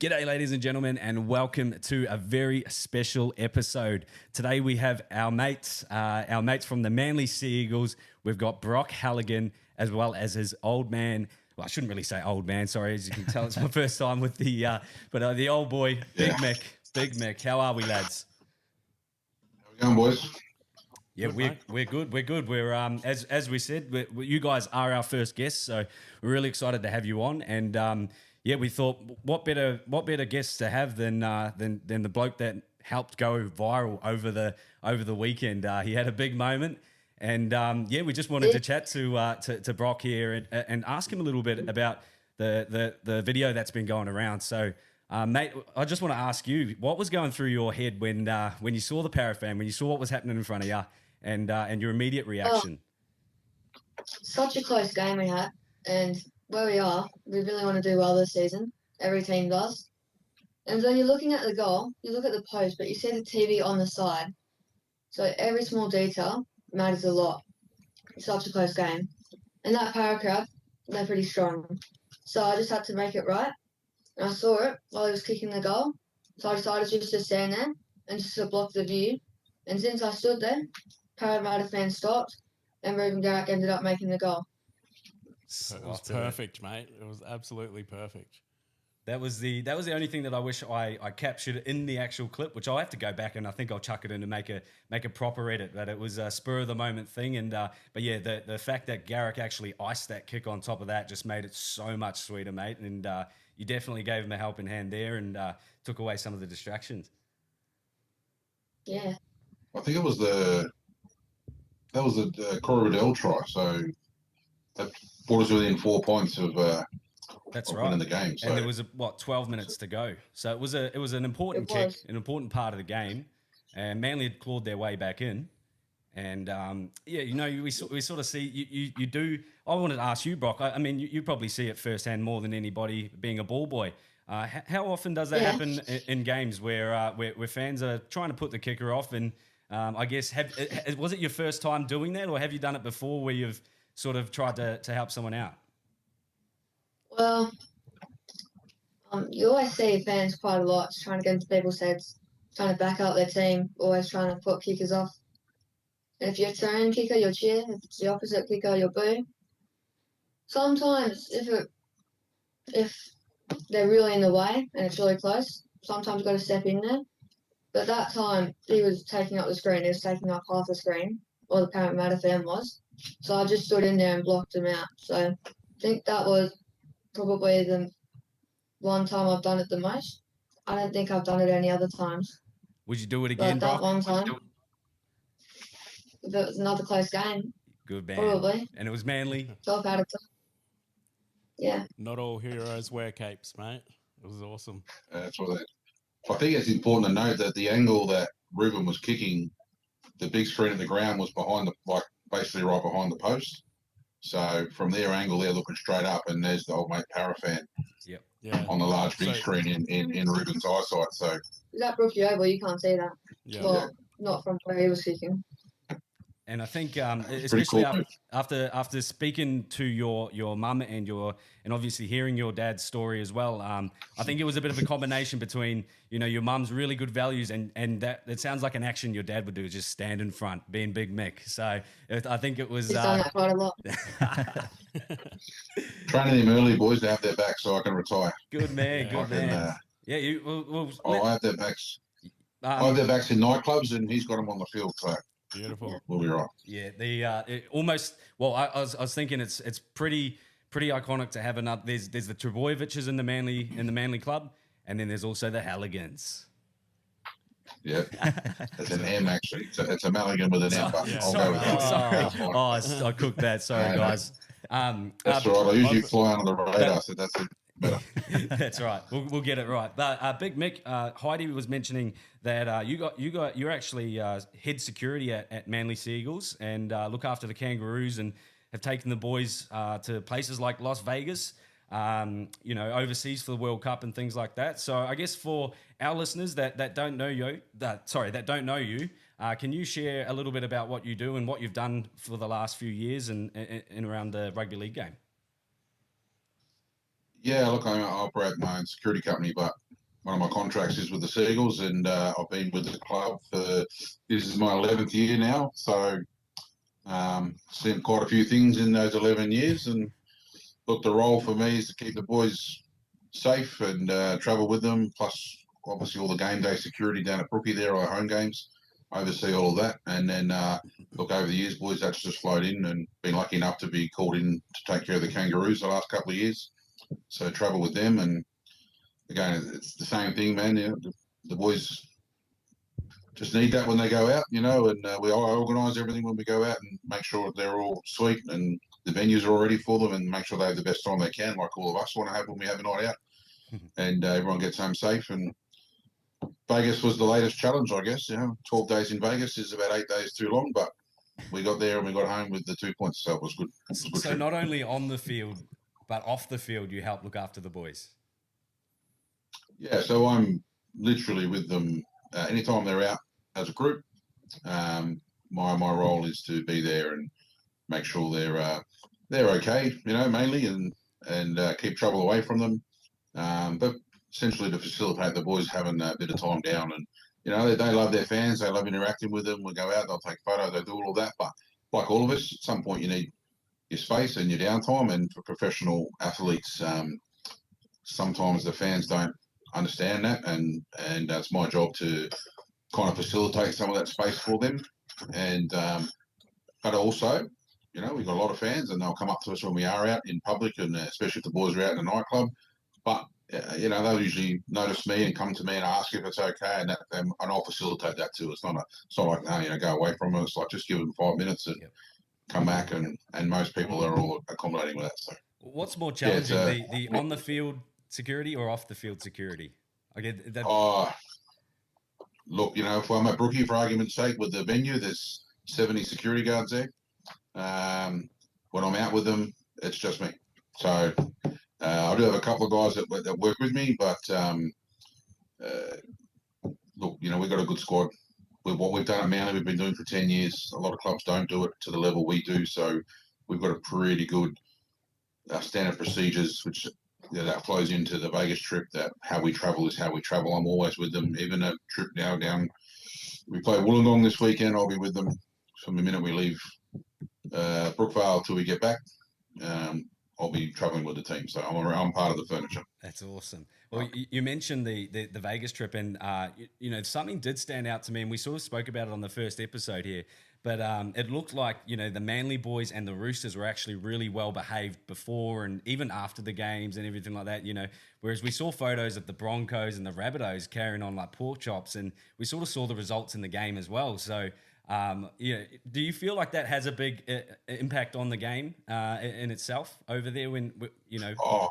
G'day, ladies and gentlemen, and welcome to a very special episode. Today we have our mates from the Manly Sea Eagles. We've got Brock Halligan, as well as his old man. Well, I shouldn't really say old man. Sorry, as you can tell, it's my first time with the old boy, Big Mick. Big Mick, how are we, lads? How we going, boys? Yeah, we're good. We're good. We're as we said, you guys are our first guests, so we're really excited to have you on. And yeah, we thought, what better guests to have than the bloke that helped go viral over the weekend. He had a big moment, and yeah, we just wanted to chat to Brock here and ask him a little bit about the video that's been going around. So, mate, I just want to ask you, what was going through your head when you saw the Parafan, when you saw what was happening in front of you, and your immediate reaction? Such a close game we had, and where we are, we really want to do well this season. Every team does. And when you're looking at the goal, you look at the post, but you see the TV on the side. So every small detail matters a lot. It's such a close game. And that Para crowd, they're pretty strong. So I just had to make it right. And I saw it while he was kicking the goal. So I decided just to stand there and just to block the view. And since I stood there, Parramatta fans stopped, and Ruben Garrick ended up making the goal. It was perfect, mate. It was absolutely perfect. That was the only thing that I wish I captured in the actual clip, which I'll have to go back and I think I'll chuck it in and make a proper edit. But it was a spur of the moment thing, and but yeah, the fact that Garrick actually iced that kick on top of that just made it so much sweeter, mate. And you definitely gave him a helping hand there and took away some of the distractions. Yeah. I think it was the Corey Riddell try. So that brought us within 4 points of that's of right, winning the game. So. And there was 12 minutes to go. So it was an important kick, an important part of the game, and Manly had clawed their way back in. And yeah, you know, we sort of see you do. I wanted to ask you, Brock. I mean, you probably see it firsthand more than anybody, being a ball boy. How often does that happen in games where fans are trying to put the kicker off? And I guess was it your first time doing that, or have you done it before, where you've sort of tried to help someone out? Well, you always see fans quite a lot trying to get into people's heads, trying to back up their team, always trying to put kickers off. And if you're your own kicker, you'll cheer. If it's the opposite kicker, you'll boo. Sometimes, if they're really in the way and it's really close, sometimes you've got to step in there. But that time, he was taking up the screen. He was taking up half the screen, or the Parramatta fan was. So I just stood in there and blocked him out. So I think that was probably the one time I've done it the most. I don't think I've done it any other times. Would you do it again, Brock? That one time, if it was another close game, good man. Probably. And it was Manly. 12 out of 10. Yeah. Not all heroes wear capes, mate. It was awesome. That's what I think it's important to note that the angle that Ruben was kicking, the big screen at the ground was basically right behind the post. So from their angle, they're looking straight up, and there's the old mate Parafan on the large big screen in Ruben's eyesight. So is that Brookie Oval? You can't see that. Yeah. Well, not from where he was kicking. And I think, especially cool, after speaking to your mum and obviously hearing your dad's story as well, I think it was a bit of a combination between, you know, your mum's really good values and that it sounds like an action your dad would do, just stand in front, being Big Mick. So I think it was. He's done that quite a lot. Training them early, boys, to have their backs so I can retire. Good man, good man. Yeah, I have their backs. I have their backs in nightclubs, and he's got them on the field. So. Beautiful. We'll be right. Yeah, I was thinking it's pretty iconic to have another. There's the Trebojeviches in the Manly club, and then there's also the Halligans. Yeah, it's an M actually. It's a Mulligan with an M. Sorry. I cooked that. Sorry, guys. That's all right. I usually fly under the radar, so that's it. That's right. We'll get it right. But Big Mick, Heidi was mentioning that you're actually head security at Manly Sea Eagles and look after the Kangaroos and have taken the boys to places like Las Vegas, you know, overseas for the World Cup and things like that. So I guess for our listeners that don't know you, can you share a little bit about what you do and what you've done for the last few years and around the rugby league game? Yeah, look, I operate my own security company, but one of my contracts is with the Seagulls, and I've been with the club for this is my 11th year now. So seen quite a few things in those 11 years, and look, the role for me is to keep the boys safe and travel with them. Plus, obviously, all the game day security down at Brookie there, our home games, oversee all of that, and then look over the years, boys, that's just flowed in, and been lucky enough to be called in to take care of the Kangaroos the last couple of years. So travel with them, and again, it's the same thing, man. You know, the boys just need that when they go out, you know, and we organise everything when we go out and make sure they're all sweet and the venues are all ready for them and make sure they have the best time they can, like all of us want to have when we have a night out, and everyone gets home safe. And Vegas was the latest challenge, I guess. You know, 12 days in Vegas is about 8 days too long, but we got there and we got home with the 2 points, so it was good. So not only on the field, but off the field, you help look after the boys. Yeah, so I'm literally with them anytime they're out as a group. My role is to be there and make sure they're okay, you know, mainly, and keep trouble away from them. But essentially to facilitate the boys having a bit of time down, and you know, they love their fans, they love interacting with them. We go out, they'll take photos, they do all of that. But like all of us, at some point you need your space and your downtime. And for professional athletes, sometimes the fans don't understand that, and it's my job to kind of facilitate some of that space for them. And but also, you know, we've got a lot of fans, and they'll come up to us when we are out in public, and especially if the boys are out in a nightclub. But you know, they'll usually notice me and come to me and ask if it's okay, and I'll facilitate that too. It's not like, no, you know, go away from it. It's like just give them 5 minutes and come back, and most people are all accommodating with that. So, what's more challenging, the on the field security or off the field security? I get that. Look, you know, if I'm at Brookie, for argument's sake, with the venue, there's 70 security guards there. When I'm out with them, it's just me. So I do have a couple of guys that work with me, but look, you know, we've got a good squad. With what we've done at Manly, we've been doing for 10 years. A lot of clubs don't do it to the level we do. So we've got a pretty good standard procedures, which that flows into the Vegas trip. That how we travel is how we travel. I'm always with them. Even a trip now down, we play Wollongong this weekend. I'll be with them from the minute we leave Brookvale till we get back. I'll be traveling with the team, so I'm part of the furniture. That's awesome. Well, you mentioned the Vegas trip, and you know, something did stand out to me, and we sort of spoke about it on the first episode here. But it looked like, you know, the Manly boys and the Roosters were actually really well behaved before and even after the games and everything like that, you know. Whereas we saw photos of the Broncos and the Rabbitohs carrying on like pork chops, and we sort of saw the results in the game as well. So, you know, do you feel like that has a big impact on the game in itself over there when, you know? Oh,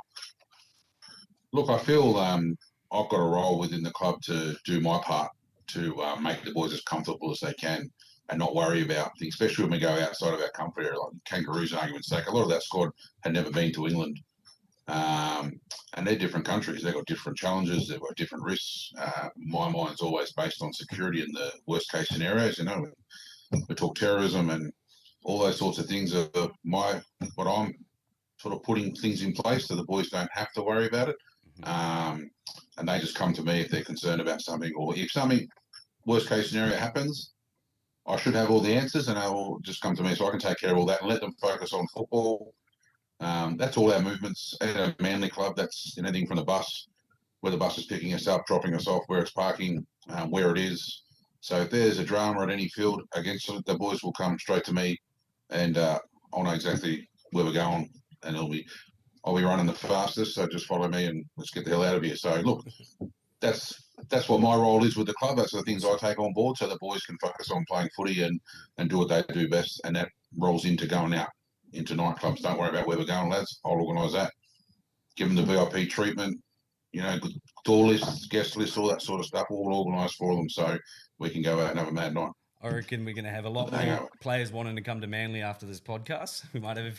look, I feel I've got a role within the club to do my part to make the boys as comfortable as they can and not worry about things, especially when we go outside of our comfort area, like Kangaroos, argument's sake. A lot of that squad had never been to England. And they're different countries. They've got different challenges. They've got different risks. My mind's always based on security in the worst case scenarios. You know, we talk terrorism and all those sorts of things are what I'm sort of putting things in place so the boys don't have to worry about it. And they just come to me if they're concerned about something, or if something worst case scenario happens, I should have all the answers, and they will just come to me so I can take care of all that and let them focus on football. That's all our movements at a Manly club. That's anything from the bus, where the bus is picking us up, dropping us off, where it's parking, where it is. So if there's a drama at any field against it, the boys will come straight to me, and I'll know exactly where we're going, and I'll be running the fastest. So just follow me and let's get the hell out of here. So look, that's what my role is with the club. That's the things I take on board, so the boys can focus on playing footy and do what they do best, and that rolls into going out into nightclubs. Don't worry about where we're going, lads. I'll organise that. Give them the VIP treatment, you know, door lists, guest lists, all that sort of stuff, all organised for them, so we can go out and have a mad night. I reckon we're going to have a lot more players wanting to come to Manly after this podcast. We might have a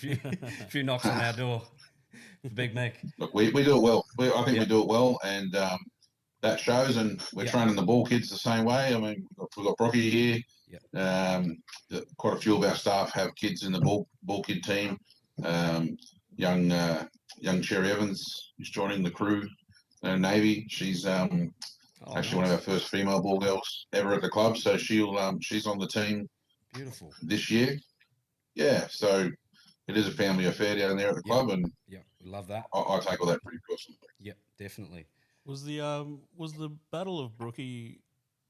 few knocks on our door for Big Mick. Look, we do it well. I think we do it well, and that shows, and we're training the ball kids the same way. I mean, we've got Brocky here. Quite a few of our staff have kids in the ball kid team. Young Cherry Evans is joining the crew. Navy. She's actually one of our first female ball girls ever at the club. So she's on the team Beautiful. this year. Yeah, so it is a family affair down there at the club, and we love that. I take all that pretty personally. Yep, definitely. Was the Battle of Brookie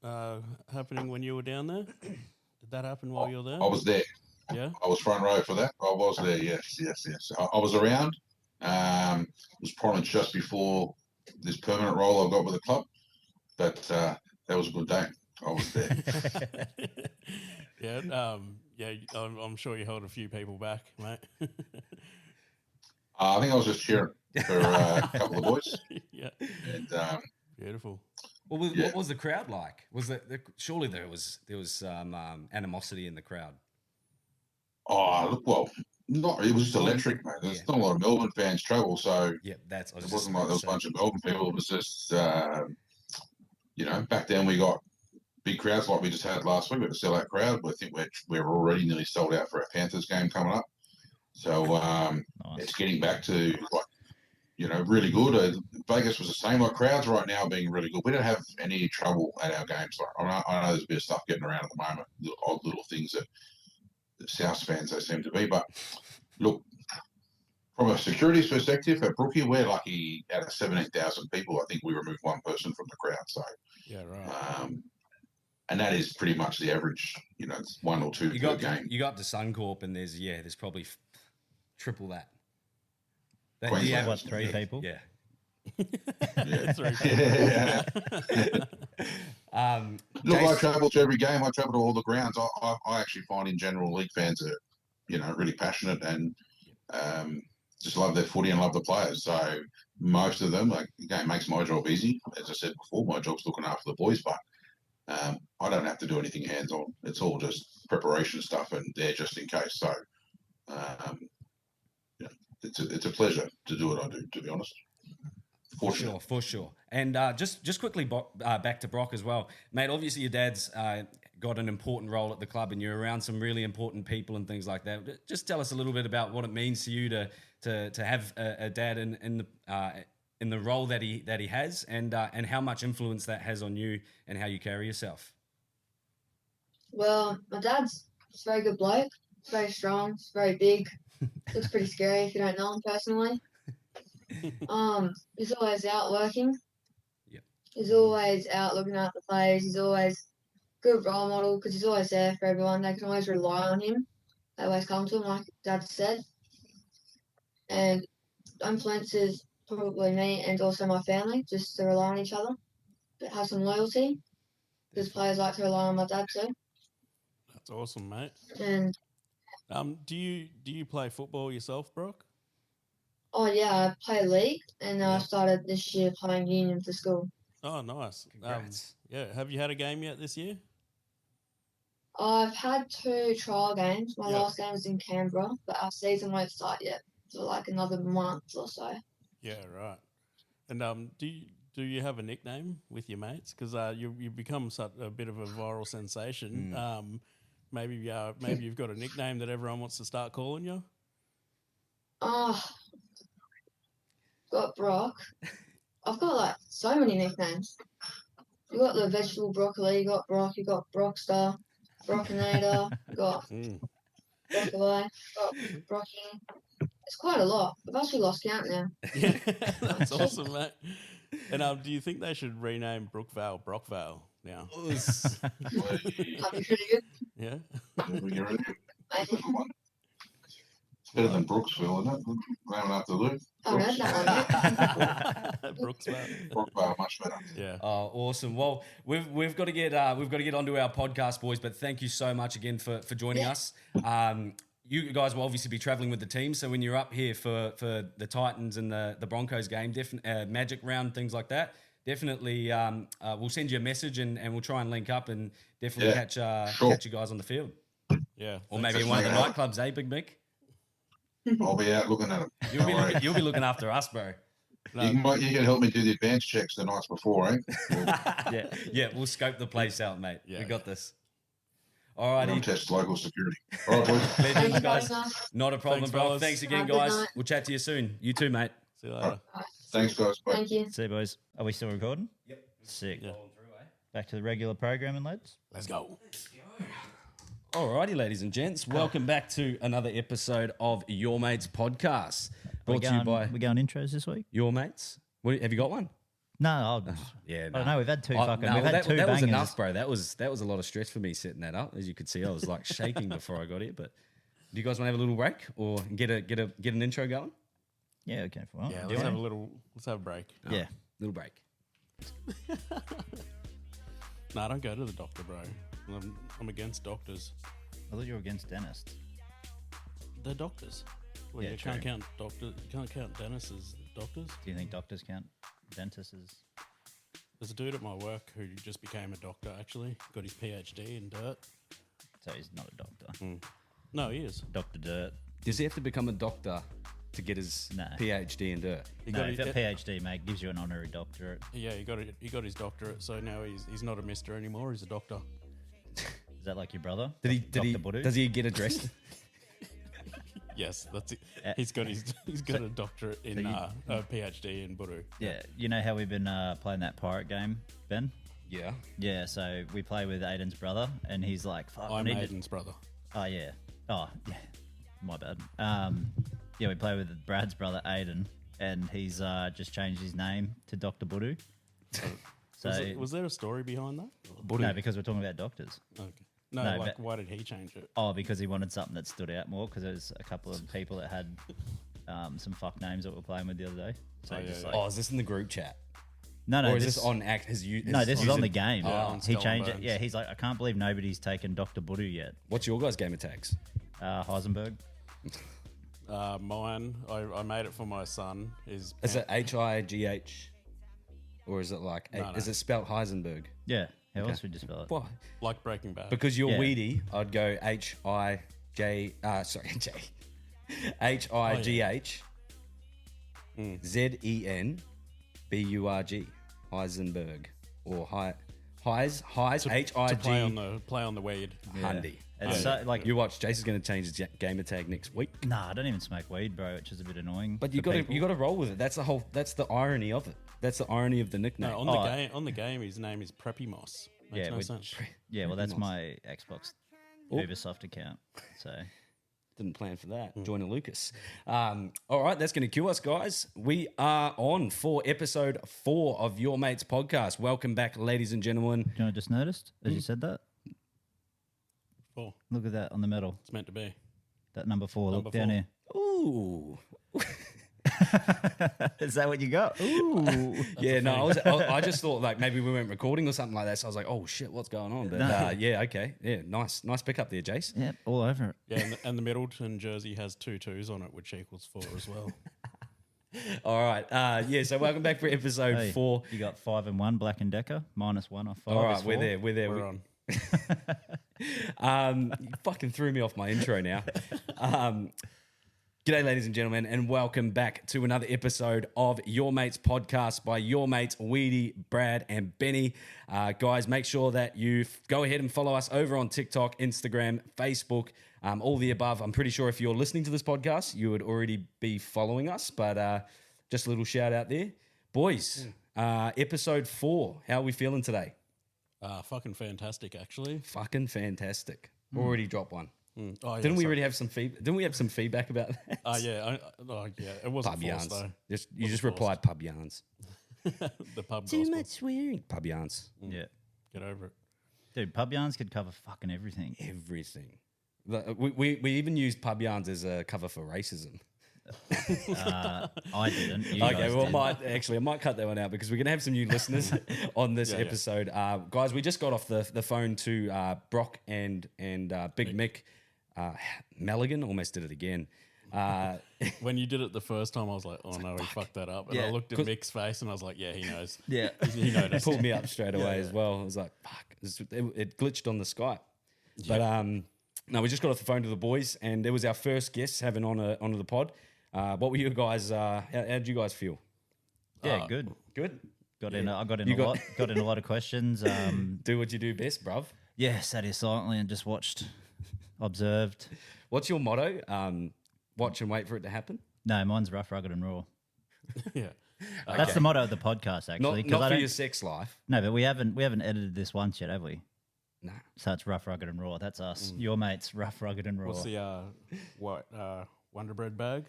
happening when you were down there? Did that happen while you were there? I was there. Yeah. I was front row for that. I was there. Yes. I was around. It was probably just before this permanent role I've got with the club, but that was a good day. I was there. I'm sure you held a few people back, mate. I think I was just cheering for a couple of boys. Yeah. And, beautiful. What was the crowd like? Was it surely there was animosity in the crowd? Oh, look, well, it was just electric, mate. There's not a lot of Melbourne fans travel, so it wasn't like there was a bunch of Melbourne people. It was just, back then we got big crowds like we just had last week. We had a sellout crowd. I think we're already nearly sold out for our Panthers game coming up. So nice. It's getting back to really good. Vegas was the same. Like crowds right now being really good. We don't have any trouble at our games. Like, I know there's a bit of stuff getting around at the moment, odd little things that South fans they seem to be. But look, from a security perspective, at Brookie, we're lucky. Out of 17,000 people, I think we removed one person from the crowd. So yeah, right. And that is pretty much the average. It's one or two per game. You got the Suncorp, and there's probably triple that. Queensland. What, 3 people? Yeah. Yeah. 3 people. Yeah. Look, Jace, I travel to every game. I travel to all the grounds. I actually find in general league fans are, really passionate and just love their footy and love the players. So most of them, again, makes my job easy. As I said before, my job's looking after the boys, but I don't have to do anything hands-on. It's all just preparation stuff, and they're just in case. So it's a pleasure to do what I do, to be honest. For sure. And just quickly back to Brock as well. Mate, obviously your dad's got an important role at the club and you're around some really important people and things like that. Just tell us a little bit about what it means to you to have a dad in the role that he has and how much influence that has on you and how you carry yourself. Well, my dad's a very good bloke. He's very strong. He's very big. Looks pretty scary if you don't know him personally. He's always out working. Yep. He's always out looking at the players. He's always a good role model because he's always there for everyone. They can always rely on him. They always come to him, like Dad said. And influences probably me and also my family, just to rely on each other, but have some loyalty. Because players like to rely on my dad too. That's awesome, mate. And do you play football yourself, Brock? oh yeah, I play league, and I started this year playing union for school. Oh, nice. Congrats. Have you had a game yet this year? I've had 2 trial games. My last game was in Canberra, but our season won't start yet for like another month or so. Yeah, right. And do you have a nickname with your mates? Because you've become such a bit of a viral sensation. Maybe you've got a nickname that everyone wants to start calling you. Got Brock. I've got like so many nicknames. You got the vegetable broccoli. You got Brock. You got Brockstar, Brockinator. You got Broccoli. Got Brocky. It's quite a lot. I've actually lost count now. Yeah, that's awesome, mate. And do you think they should rename Brookvale Brockvale now? That'd be pretty good. Yeah. Maybe. It's better than Brooksville, isn't it? Round after Luke. I read that one. Brooksvale. Brookvale, much better. Yeah. Oh, awesome. Well, we've got to get onto our podcast, boys. But thank you so much again for joining us. You guys will obviously be traveling with the team, so when you're up here for the Titans and the Broncos game, Magic round, things like that, definitely we'll send you a message and we'll try and link up and definitely catch you guys on the field. Yeah. Or maybe in one of the nightclubs, Big Mick? I'll be out looking at them. You'll be looking after us, bro. No. You can help me do the advance checks the nights before, eh? Yeah, we'll scope the place out, mate. Yeah. We got this. All righty. Test local security. All right, boys. Legends, Thank you, guys. guys. Not a problem, Thanks, bro. fellas. Thanks again, Have a good guys. night. We'll chat to you soon. You too, mate. See you later. Bye. Thanks, guys. Bye. Thank you. See you, boys. Are we still recording? Yep. Sick. Yeah. Back to the regular programming, lads. Let's go. Alrighty, ladies and gents, welcome back to another episode of Your Mates podcast, brought to you by we going intros this week? Your Mates. Have you got one? No, I'll, Yeah, I don't know. We've had two fucking. no, we've had that, two that was bangers. enough, bro. That was a lot of stress for me setting that up. As you could see, I was like shaking before I got here. But do you guys want to have a little break or get an intro going? Yeah, okay. Well, Yeah, do let's you have a want let's have a break. to? Yeah. Little break. No, don't go to the doctor, bro. I'm against doctors. I thought you were against dentists. They're doctors. Well, Yeah, you can't true. count doctors. You can't count dentists as doctors. Do you think doctors count dentists as? There's a dude at my work who just became a doctor. Actually, got his PhD in dirt. So he's not a doctor. No, he is. Doctor Dirt. Does he have to become a doctor to get his No. PhD in dirt? He No, got if his, a PhD, mate, gives you an honorary doctorate. yeah, he got his doctorate. So now he's not a mister anymore. He's a doctor. Is that like your brother? Did he? Dr. Budu? Does he get addressed? Yes, that's it. He's got a doctorate in a PhD in Budu. Yeah. You know how we've been playing that pirate game, Ben? Yeah. Yeah. So we play with Aiden's brother, and he's like, "Fuck, I I'm need to-" Aiden's brother. Oh yeah. Oh yeah. My bad. Yeah, we play with Brad's brother Aiden, and he's just changed his name to Doctor Budu. So Was there a story behind that? no, because we're talking about doctors. Okay. No, No, like but- why did he change it? Oh, because he wanted something that stood out more. Because there's a couple of people that had some fuck names that we're playing with the other day. So Oh, he just yeah, like, Oh, is this in the group chat? no, Or is this on act? No, this is on the game. Yeah, on He Skull changed it. Bones. Yeah, he's like, I can't believe nobody's taken Doctor Budu yet. What's your guys' gamer tags? Heisenberg. Mine, I made it for my son. Is it HIGH? Or is it like, No, no. is it spelled Heisenberg? Yeah. How else would you spell it? Why? like Breaking Bad? Because you're Yeah. weedy, I'd go HIGH ZENBURG Heisenberg or Heis to play on HIG the weed. Hundy. It's so, like, You watch. Jason's going to change his gamer tag next week. nah, I don't even smoke weed, bro, which is a bit annoying. But you for got to people. roll with it. That's the irony of it. That's the irony of the nickname. No, on the game, his name is Preppy Moss. Makes Yeah, no which- sense. Yeah, well, that's Nice. my Xbox Ubisoft account. So Didn't plan for that. Join a Lucas. All right, that's going to cue us, guys. We are on for episode 4 of Your Mates podcast. Welcome back, ladies and gentlemen. you know, I just noticed as you said that. Oh, Look at that on the medal. it's meant to be. That number 4. Number Look down 4. here. Ooh. Is that what you got? Ooh. Yeah, no, I just thought like maybe we weren't recording or something like that. So I was like, oh shit, what's going on? But yeah, okay. Yeah, nice pickup there, Jace. Yep, all over it. Yeah, and the Middleton jersey has 2 2s on it, which equals 4 as well. All right. Yeah, so welcome back for episode Hey, 4. You got 5 and 1, Black and Decker, -1 off 5. All is right, we're 4. there. We're on. You fucking threw me off my intro now. G'day, ladies and gentlemen, and welcome back to another episode of Your Mates podcast by your mates Weedy, Brad, and Benny. Guys, make sure that you go ahead and follow us over on TikTok, Instagram, Facebook, all the above. I'm pretty sure if you're listening to this podcast, you would already be following us, but just a little shout out there. Boys, episode 4, how are we feeling today? Fucking fantastic, actually. Fucking fantastic. Already dropped one. Oh, yeah, Didn't we so- already have some feedback? Didn't we have some feedback about that? yeah, yeah. It wasn't Pub forced yarns. though. You just Wasn't replied pub yarns. The pub Too gospel. much swearing. Pub yarns. Yeah. Get over it. Dude, pub yarns could cover fucking everything. Everything. We even used pub yarns as a cover for racism. I didn't. You Okay, guys well, did. I might cut that one out because we're gonna have some new listeners on this Yeah. episode. Guys, we just got off the phone to Brock and Big Mick Maligan. Almost did it again. When you did it the first time, I was like, oh no, he fucked that up. And Yeah, I looked at 'cause- Mick's face and I was like, yeah, he knows. Yeah. He noticed. Pulled me up straight away as well. I was like, fuck, it glitched on the Skype. But no, we just got off the phone to the boys, and it was our first guest having onto the pod. What were you guys? How did you guys feel? Yeah, good. Good. I got in You a got- lot. Got in a lot of questions. Do what you do best, bruv. Yeah, sat here silently and just watched, observed. What's your motto? Watch and wait for it to happen. No, mine's rough, rugged, and raw. Yeah. That's the motto of the podcast, actually. Not I for don't, your sex life. no, but we haven't edited this once yet, have we? No. So it's rough, rugged, and raw. That's us. Your mates, rough, rugged, and raw. What's the Wonder Bread bag?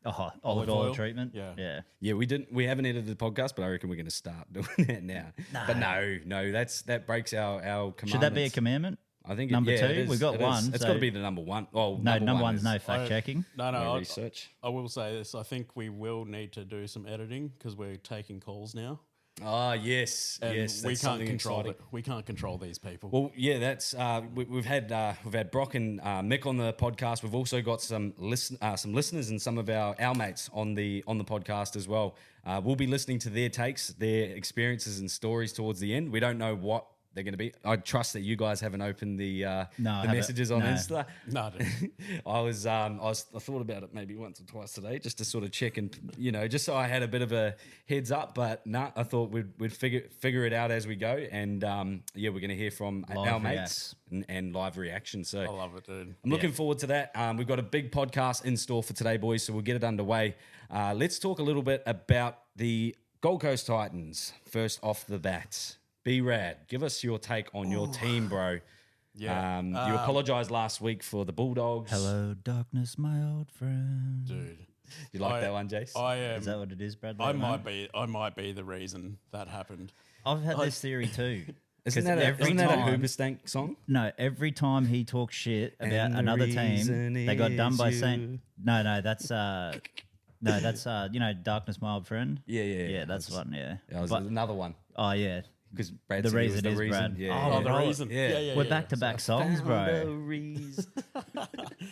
Oh, olive oil treatment. Yeah. Yeah, we haven't edited the podcast, but I reckon we're going to start doing that now. But no, that breaks our commandments. Should that be a commandment? I think Number it 2? is, We've got it one, is. It's so- got to be the number one. Oh, No, number one's is no fact checking. No, research. I will say this. I think we will need to do some editing because we're taking calls now. Oh yes, And yes. we that's can't something control exciting. it. We can't control these people. Well, yeah, that's we've had Brock and Mick on the podcast. We've also got some listeners and some of our mates on the podcast as well. We'll be listening to their takes, their experiences and stories towards the end. We don't know what they're going to be. I trust that you guys haven't opened the messages on Insta. No, I didn't. I thought about it maybe once or twice today just to sort of check and just so I had a bit of a heads up. But I thought we'd figure it out as we go. And we're going to hear from Live our mates and live reaction. So I love it, dude. I'm looking forward to that. We've got a big podcast in store for today, boys. So we'll get it underway. Let's talk a little bit about the Gold Coast Titans first off the bat. B-Rad, give us your take on your team, bro. Yeah. You apologised last week for the Bulldogs. Hello, darkness, my old friend. Dude. You like that one, Jace? I am. Is that what it is, Brad? I might be the reason that happened. I've had this theory too. Isn't 'Cause that every a time- Hoobastank song? No, every time he talks shit about And the another reason team, they got done by is saying, you. no, that's darkness, my old friend. Yeah. That's one. Yeah, That was But- another one. oh yeah, Because Brad The said it was reason the is reason. Brad. Yeah. Oh, The but reason. yeah. Yeah. we're back to back songs, Found a bro. reason.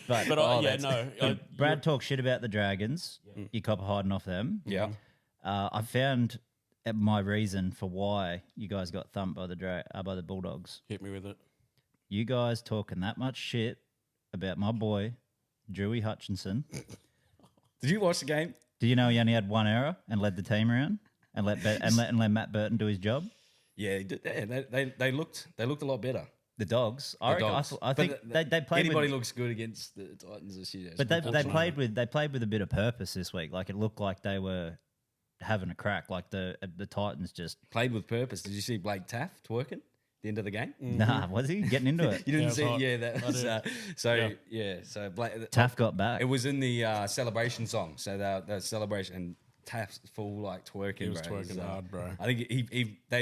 But, Brad Brad talks shit about the Dragons. You cop hiding off them. Yeah. I found my reason for why you guys got thumped by the Bulldogs. hit me with it. You guys talking that much shit about my boy, Drewy Hutchinson. Did you watch the game? Do you know he only had one error and led the team around and let Matt Burton do his job? Yeah, he did. Yeah, they looked a lot better. The Dogs. The Dogs. I think But they played anybody with, looks good against the Titans this year. but they played with a bit of purpose this week. Like it looked like they were having a crack. Like the Titans just played with purpose. Did you see Blake Taft twerking at the end of the game? nah. Was he getting into it? You didn't Yeah, see? it was hot. Yeah, that I was did. so Blake. Taft got back. It was in the celebration song. So the celebration and Taft's full like twerking. He was bro. twerking hard, bro. I think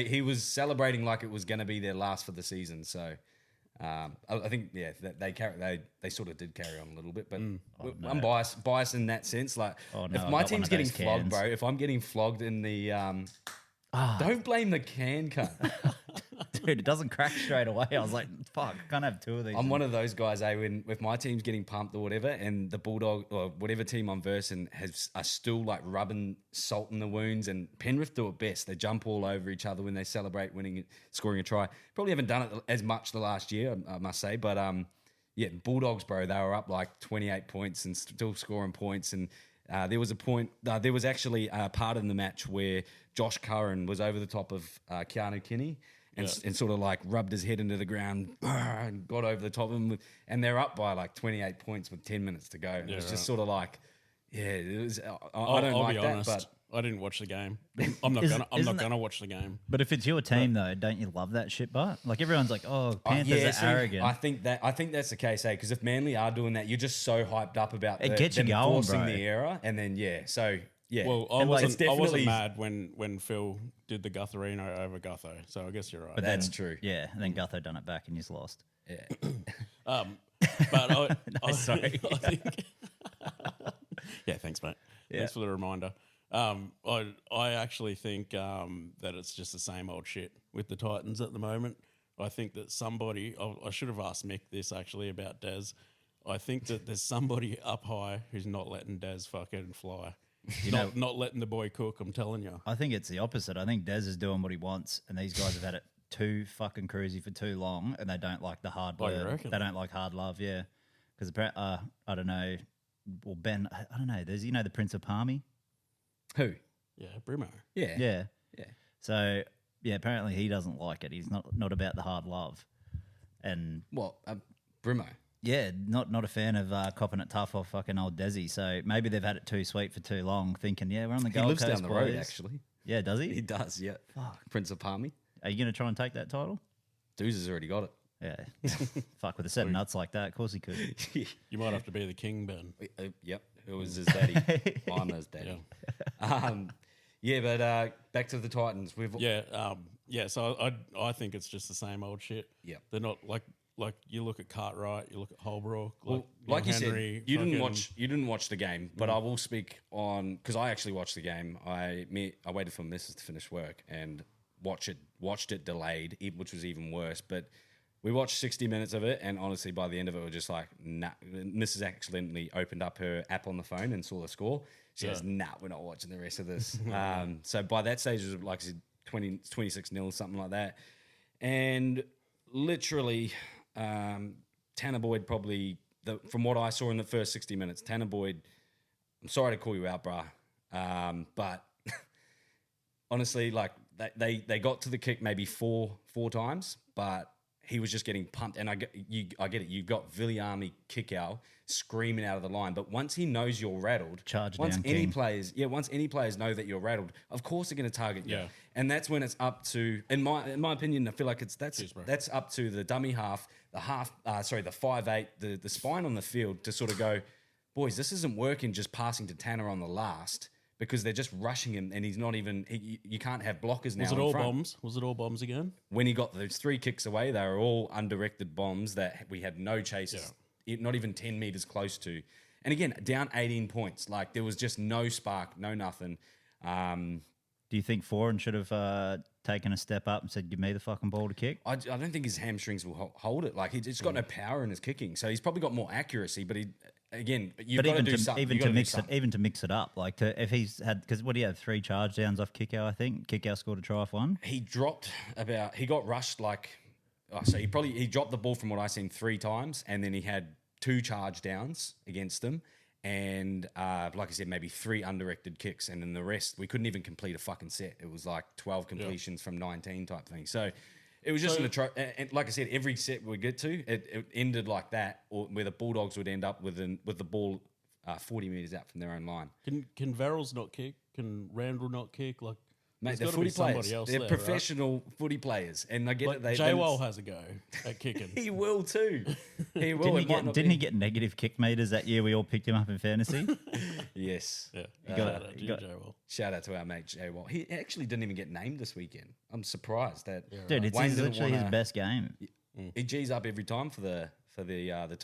he was celebrating like it was going to be their last for the season. So I think they sort of did carry on a little bit, but I'm biased in that sense. Like Oh, no, if I my got one team's of getting those flogged, cans. bro, if I'm getting flogged in the don't blame the can cunt. Dude, it doesn't crack straight away. I was like, fuck, can't have two of these. I'm one of those guys, when if my team's getting pumped or whatever, and the Bulldog or whatever team I'm versing are still like rubbing salt in the wounds, and Penrith do it best. They jump all over each other when they celebrate winning, scoring a try. Probably haven't done it as much the last year, I must say, but Bulldogs, bro, they were up like 28 points and still scoring points, and there was a point. There was actually a part in the match where Josh Curran was over the top of Keanu Kinney. And sort of like rubbed his head into the ground and got over the top of him. And they're up by like 28 points with 10 minutes to go. It was just sort of like, it was. I don't I'll like be that, honest. but I didn't watch the game. I'm not Isn't gonna watch the game. But if it's your team, though, don't you love that shit, Bart? Like everyone's like, oh, Panthers see, are arrogant. I think that's the case, because if Manly are doing that, you're just so hyped up about It gets you them going, forcing bro. the error, and then Well, I And, like, wasn't. it's I wasn't definitely- mad when Phil did the Gutherino over Gutho. So I guess you're right. But that's then- true. Yeah, and then Gutho done it back and he's lost. Yeah. But sorry. I think. Yeah, thanks, mate. Thanks for the reminder. I actually think that it's just the same old shit with the Titans at the moment. I think that somebody. I should have asked Mick this actually about Daz. I think that there's somebody up high who's not letting Daz fucking fly. Not letting the boy cook. I'm telling you. I think it's the opposite. I think Des is doing what he wants, and these guys have had it too fucking cruisy for too long, and they don't like the hard Oh, you word. reckon? They don't like hard love, yeah. Because I don't know. Well, Ben, I don't know. There's the Prince of Palmy. Who? Yeah, Brimo. Yeah. Yeah. Yeah. So yeah, apparently he doesn't like it. He's not about the hard love, and What? Brimo. Yeah, not a fan of copping it tough off fucking old Desi. So maybe they've had it too sweet for too long, thinking, yeah, we're on the He Gold lives Coast, down the road, boys. actually. Yeah, does he? He does, yeah. Prince of Palmy. Are you going to try and take that title? Dooz has already got it. Yeah. Fuck, with a set of nuts like that, of course he could. You might have to be the king, Ben. Yep, it was his daddy. I'm his daddy. Yeah, but back to the Titans. So I think it's just the same old shit. Yeah. They're not like you look at Cartwright, you look at Holbrook, Like you Henry, said, you didn't watch the game, but I will speak on because I actually watched the game. I waited for Mrs. to finish work and watched it delayed, which was even worse. But we watched 60 minutes of it, and honestly, by the end of it, we're just like, nah. Mrs. accidentally opened up her app on the phone and saw the score. She goes, nah, we're not watching the rest of this. So by that stage, it was like 26-0, something like that. And literally, Tanner Boyd probably, from what I saw in the first 60 minutes, Tanner Boyd, I'm sorry to call you out, brah, but honestly, like they got to the kick maybe four times, but he was just getting pumped. And I get it. You've got Viliami kick out screaming out of the line, but once he knows you're rattled, once any players know that you're rattled, of course they're going to target you. Yeah. And that's when it's up to, in my opinion, I feel like that's up to the dummy half, the 5'8", the spine on the field to sort of go, boys, this isn't working. Just passing to Tanner on the last. Because they're just rushing him, and he's not even. You can't have blockers now. Was it all bombs? Was it all bombs again? When he got those 3 kicks away, they were all undirected bombs that we had no chases, not even 10 meters close to. And again, down 18 points. Like there was just no spark, no nothing. Do you think Foran should have taken a step up and said, "Give me the fucking ball to kick"? I don't think his hamstrings will hold it. Like he's got no power in his kicking, so he's probably got more accuracy, but you've got to do something. Even to mix it up, like if he's had, because what do you have, 3 charge downs off Kickow? I think Kickow scored a try off one. He got rushed he dropped the ball from what I seen 3 times, and then he had 2 charge downs against him, and like I said, maybe 3 undirected kicks, and then the rest we couldn't even complete a fucking set. It was like 12 completions from 19 type thing. So it was just and like I said, every set we get to, it ended like that, or where the Bulldogs would end up with the ball 40 meters out from their own line. Can Verrills not kick? Can Randall not kick? Like, mate, they're footy players. They're professional footy players, and I get that. J-Wall has a go at kicking. He will too. He will. Didn't he get negative kick meters that year? We all picked him up in fantasy. Yes. Yeah. Shout out to our mate J-Wall. He actually didn't even get named this weekend. I'm surprised that. Dude, it's literally his best game. He G's up every time for the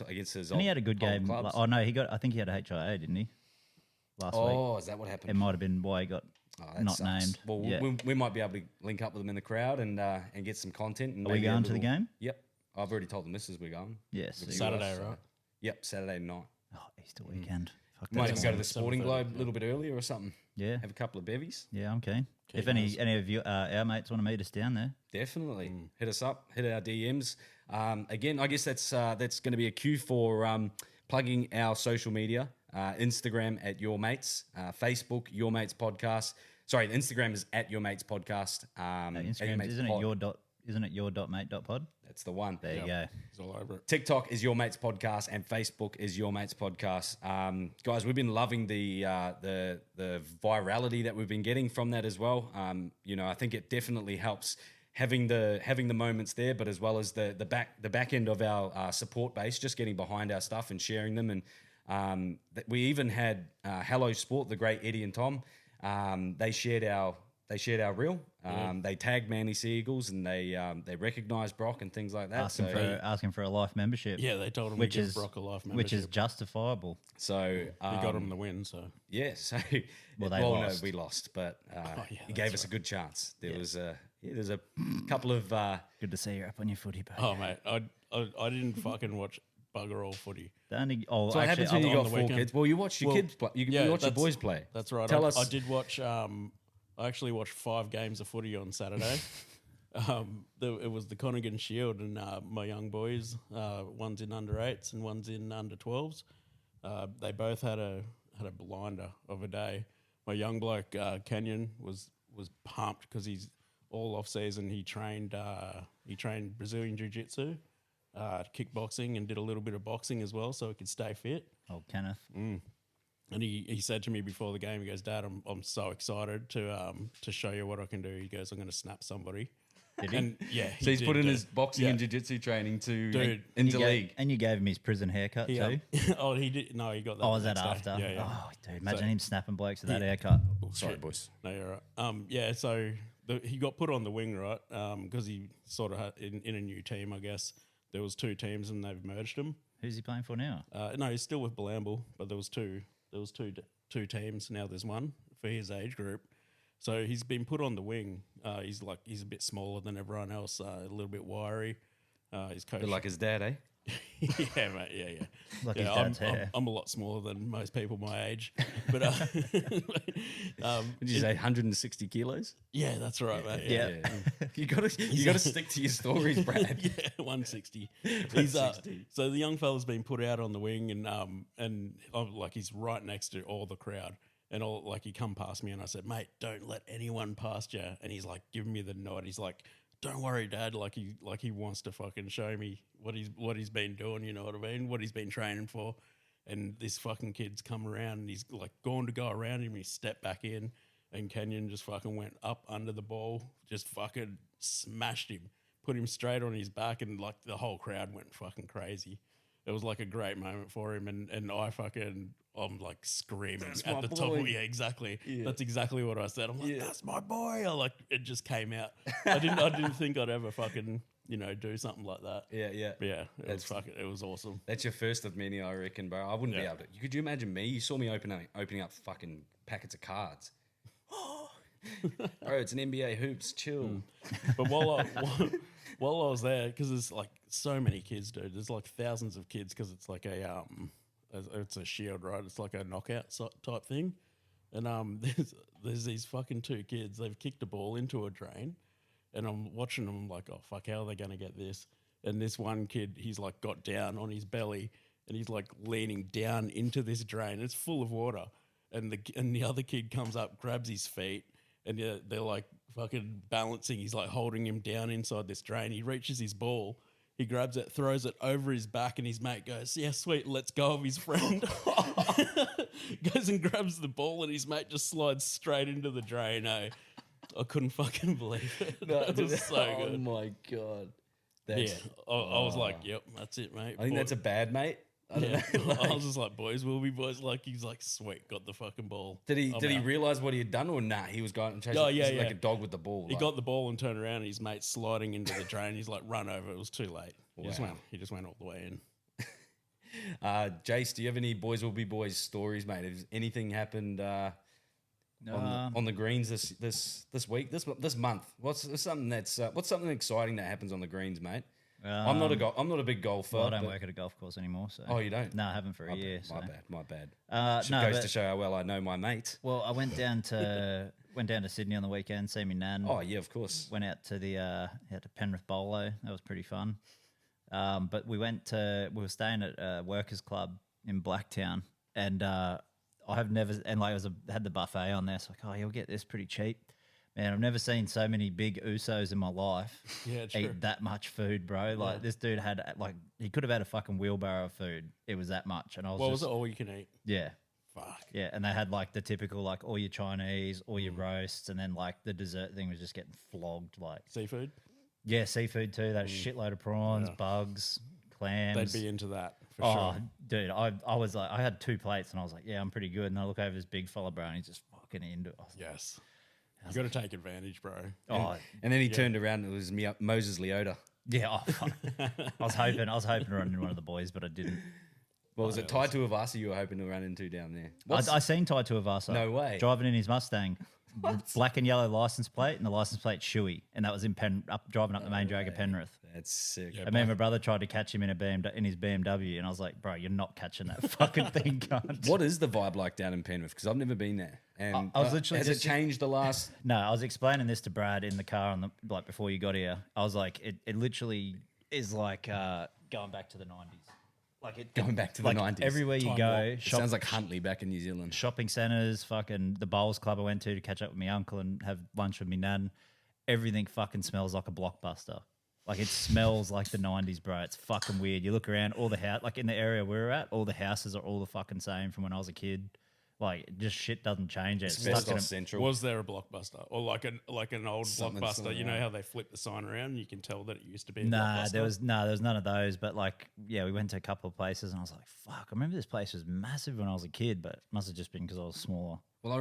against his. And he had a good game. Clubs. Oh no, I think he had a HIA, didn't he? Last week. Oh, is that what happened? It might have been why he got not sucks. named. Well, yeah. we might be able to link up with them in the crowd and get some content. And Are we going to the game? Yep, I've already told the missus we're going. Yes. Saturday, right? Yep, Saturday night. Oh, Easter weekend. Fuck, Might even that's go to the awesome. Sporting Globe a little bit earlier or something. Yeah. Have a couple of bevies. Yeah, I'm keen. If any of you our mates want to meet us down there, Definitely hit us up, hit our DMs. Again, I guess that's going to be a cue for plugging our social media. Instagram at Your Mates, Facebook Your Mates Podcast. Sorry, Instagram is at Your Mates Podcast. Instagram isn't it your.mate.pod? That's the one. There you go. It's all over it. TikTok is Your Mates Podcast and Facebook is Your Mates Podcast. Guys, we've been loving the virality that we've been getting from that as well. I think it definitely helps having the moments there, but as well as the back end of our support base, just getting behind our stuff and sharing them. And we even had Hello Sport, the great Eddie and Tom. They shared our reel. They tagged Manly Sea Eagles and they recognised Brock and things like that. Asking for a life membership. Yeah, they told him which to give is Brock a life membership. which is justifiable. So he got him the win. So yeah. So Well, no, lost. we lost, but he that's gave us a good chance. There's a couple of Good to see you up on your footy, bro. oh mate, I didn't fucking watch bugger all footy. The only, So what actually, happens when you on got the 4 weekend. kids? Well, you watch your kids play. You watch your boys play. That's right. Tell I us. did watch. I actually watched 5 games of footy on Saturday. It was the Connigan Shield, and my young boys, one's in under 8s and one's in under 12s. They both had a blinder of a day. My young bloke Kenyon was pumped because he's all off season. He trained Brazilian Jiu Jitsu, kickboxing and did a little bit of boxing as well, so he could stay fit. Old Kenneth. And he said to me before the game, he goes, "Dad, I'm so excited to show you what I can do." He goes, "I'm going to snap somebody." Did he? And yeah, So he's did, put in dude. his boxing Yeah. and jiu-jitsu training to Dude, into You gave- league. And you gave him his prison haircut He, too. oh, he did. No, he got that. Oh, was the that next day. after? Yeah, yeah. Oh, dude, imagine So- him snapping blokes with that haircut. Oh, Sorry, shit. boys. No, you're right. Yeah, so he got put on the wing, right? Because he sort of had in a new team, I guess. There was 2 teams and they've merged them. Who's he playing for now? No, he's still with Blamble, but there was two teams. Now there's one for his age group. So he's been put on the wing. He's a bit smaller than everyone else, a little bit wiry. His coach, Bit like his dad, eh? yeah, mate, yeah. Like Yeah, his dad's hair. I'm a lot smaller than most people my age, but Did you say 160 kilos? yeah, that's right, mate. Yeah. you gotta stick to your stories, Brad. Yeah, 160. He's so the young fella's been put out on the wing, and like he's right next to all the crowd, and all like he come past me, and I said, "Mate, don't let anyone past you." And he's like giving me the nod. He's like, "Don't worry, Dad." Like he wants to fucking show me what he's been doing. You know what I mean? What he's been training for. And this fucking kid's come around, and he's like gone to go around him. He stepped back in, and Kenyon just fucking went up under the ball, just fucking smashed him, put him straight on his back, and like the whole crowd went fucking crazy. It was like a great moment for him, and I'm like screaming That's at my the top. boy. Yeah, exactly. Yeah. That's exactly what I said. I'm like, Yeah. that's my boy. It just came out. I didn't think I'd ever fucking do something like that. Yeah. But yeah, it was awesome. That's your first of many, I reckon, bro. I wouldn't be Yeah. able to. Could you imagine me? You saw me opening up fucking packets of cards. Bro, it's an NBA hoops. Chill. But while I was there, because there's like so many kids, dude. There's like thousands of kids because it's like it's a shield, right? It's like a knockout type thing. And there's these fucking 2 kids. They've kicked a ball into a drain, and I'm watching them. I'm like, oh fuck, how are they gonna get this? And this one kid, he's like got down on his belly, and he's like leaning down into this drain. It's full of water, and the other kid comes up, grabs his feet, and they're like fucking balancing. He's like holding him down inside this drain. He reaches his ball. He grabs it, throws it over his back, and his mate goes, "Yeah, sweet, let's go," of his friend. Goes and grabs the ball, and his mate just slides straight into the drain. I couldn't fucking believe it. That was so Oh good. my god. Yeah, I was like, "Yep, that's it, mate." I think that's a bad mate. I don't know. I was just like, "Boys will be boys." Like he's like, "Sweet, got the fucking ball." Did he I'm out. realize what he had done, or nah? He was going and chasing. Oh, yeah, was it like yeah. a dog with the ball. He like- got the ball and turned around, and his mate sliding into the drain. He's like, "Run over!" It was too late. Wow. He just went all the way in. Jace, do you have any boys will be boys stories, mate? Has anything happened on the greens this week, this month? What's something exciting that happens on the greens, mate? I'm not a big golfer. Well, I don't but- work at a golf course anymore. So. Oh, you don't? No, I haven't for a year. So. My bad. No, Goes but- to show how well I know my mate. Well, I went down to Sydney on the weekend, see me nan. Oh yeah, of course. Went out to to Penrith Bolo. That was pretty fun. But we were staying at a workers club in Blacktown, and I have never, and like had the buffet on there. So like, oh, you'll get this pretty cheap. Man, I've never seen so many big Usos in my life Yeah, true. eat that much food, bro. Like this dude had he could have had a fucking wheelbarrow of food. It was that much, and I was What just, was it? All you can eat. yeah. Fuck. Yeah, and they had like the typical like all your Chinese, all your roasts, and then like the dessert thing was just getting flogged. Like Seafood. yeah, seafood too. That shitload of prawns, bugs, clams. They'd be into that for oh, sure. dude, I was like, I had 2 plates, and I was like, yeah, I'm pretty good. And I look over this big fella, bro, and he's just fucking into it. I was like, Yes. You got to take advantage, bro. oh, And then he turned around and it was Moses Leota. yeah. Oh, fuck. I was hoping to run into one of the boys, but I didn't. Well, was it Tai Tuivasa you were hoping to run into down there? I seen Tai Tuivasa. No way. Driving in his Mustang. Black and yellow license plate, and the license plate Shuey, and that was in driving up the main drag of Penrith. That's sick. Yeah. I mean, my brother tried to catch him in his BMW, and I was like, "Bro, you're not catching that fucking thing, cunt." What is the vibe like down in Penrith? Because I've never been there. And I was literally has just- it changed the last? No, I was explaining this to Brad in the car before you got here. I was like, it literally is like going back to the 90s. Like it Going back to the like 90s. Everywhere you Time go, warp. It sounds like Huntley back in New Zealand. shopping centres, fucking the bowls club I went to catch up with my uncle and have lunch with me nan. Everything fucking smells like a Blockbuster. Like it smells like the 90s, bro. It's fucking weird. You look around, all the house, like in the area we were at, all the houses are all the fucking same from when I was a kid. Like just shit doesn't change. It's stuck in Asbestos a, Central. Was there a Blockbuster or like an old Something Blockbuster? similar. You know how they flip the sign around? You can tell that it used to be. A Nah, Blockbuster? there was none of those. But like, yeah, we went to a couple of places, and I was like, "Fuck!" I remember this place was massive when I was a kid, but it must have just been because I was smaller. Well, I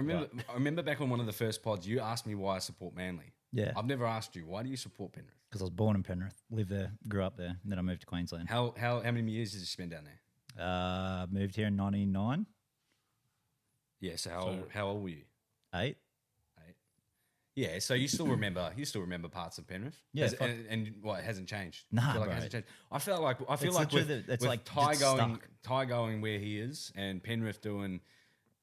remember back on one of the first pods, you asked me why I support Manly. Yeah, I've never asked you, why do you support Penrith? because I was born in Penrith, lived there, grew up there, and then I moved to Queensland. How many years did you spend down there? Moved here in '99, Yeah, so how old were you? 8. Yeah, so you still remember parts of Penrith? Yeah, Has- fuck. and what, it hasn't changed? Nah, I feel like bro. it hasn't changed. I feel like It's with, literally it's with like Ty just going stuck. Ty going where he is and Penrith doing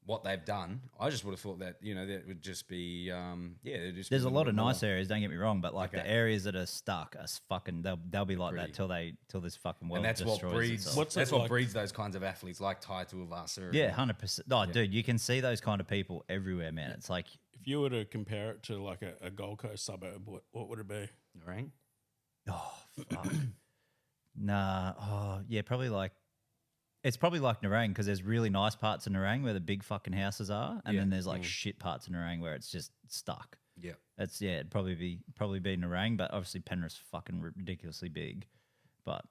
what they've done, I just would have thought that that would just be There's a lot of nice areas, don't get me wrong, but like the Okay. areas that are stuck are fucking. They'll be like Pretty. that till this fucking world and that's what destroys breeds itself. What's it that's what like- breeds those kinds of athletes like Ty Tuivasa. Yeah, 100%. Oh, dude, you can see those kind of people everywhere, man. It's like, If you were to compare it to like a Gold Coast suburb, what would it be? right? oh, fuck. Nah. Oh, yeah, probably like. It's probably like Nerang because there's really nice parts of Nerang where the big fucking houses are, and Yeah. then there's like shit parts of Nerang where it's just stuck. Yeah. It'd probably be Nerang, but obviously Penrith's fucking ridiculously big, but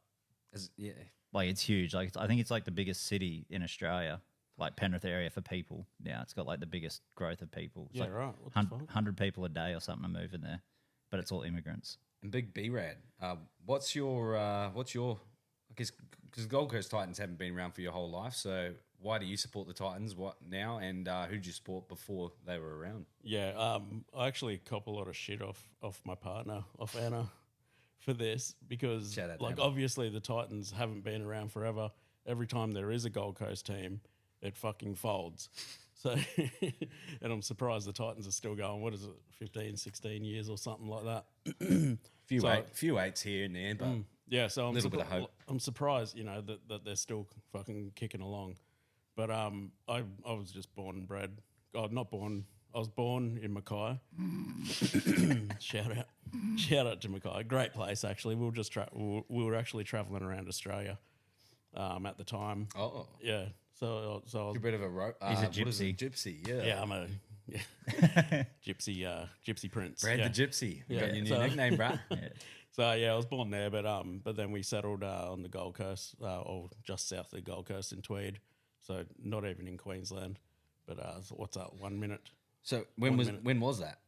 Yeah. like it's huge. Like I think it's like the biggest city in Australia, like Penrith area for people. Yeah, it's got like the biggest growth of people. It's Yeah, like right. What the fuck? 100 people a day or something are moving there, but it's all immigrants. And Big B-Rad, what's your because Gold Coast Titans haven't been around for your whole life, so why do you support the Titans? What now? And who did you support before they were around? Yeah, I actually cop a lot of shit off my partner, off Anna, for this because Shout out to like Emma. obviously the Titans haven't been around forever. Every time there is a Gold Coast team, it fucking folds. So, and I'm surprised the Titans are still going. What is it, 15, 16 years or something like that? Few eights here and there, but Yeah, so Little bit of hope. I'm surprised, that they're still fucking kicking along. But I was just born and bred. Oh, not born. I was born in Mackay. Shout out to Mackay. Great place actually. We were actually traveling around Australia at the time. oh, Yeah. So I was, you're a bit of a He's a what is it? gypsy. Gypsy, yeah. yeah, I'm a gypsy prince. Brad yeah. the Gypsy. You got Yeah, your new so- nickname, bruh. So yeah, I was born there, but then we settled on the Gold Coast, or just south of the Gold Coast in Tweed. So not even in Queensland. But so what's that? 1 minute? So 1 minute. when was that?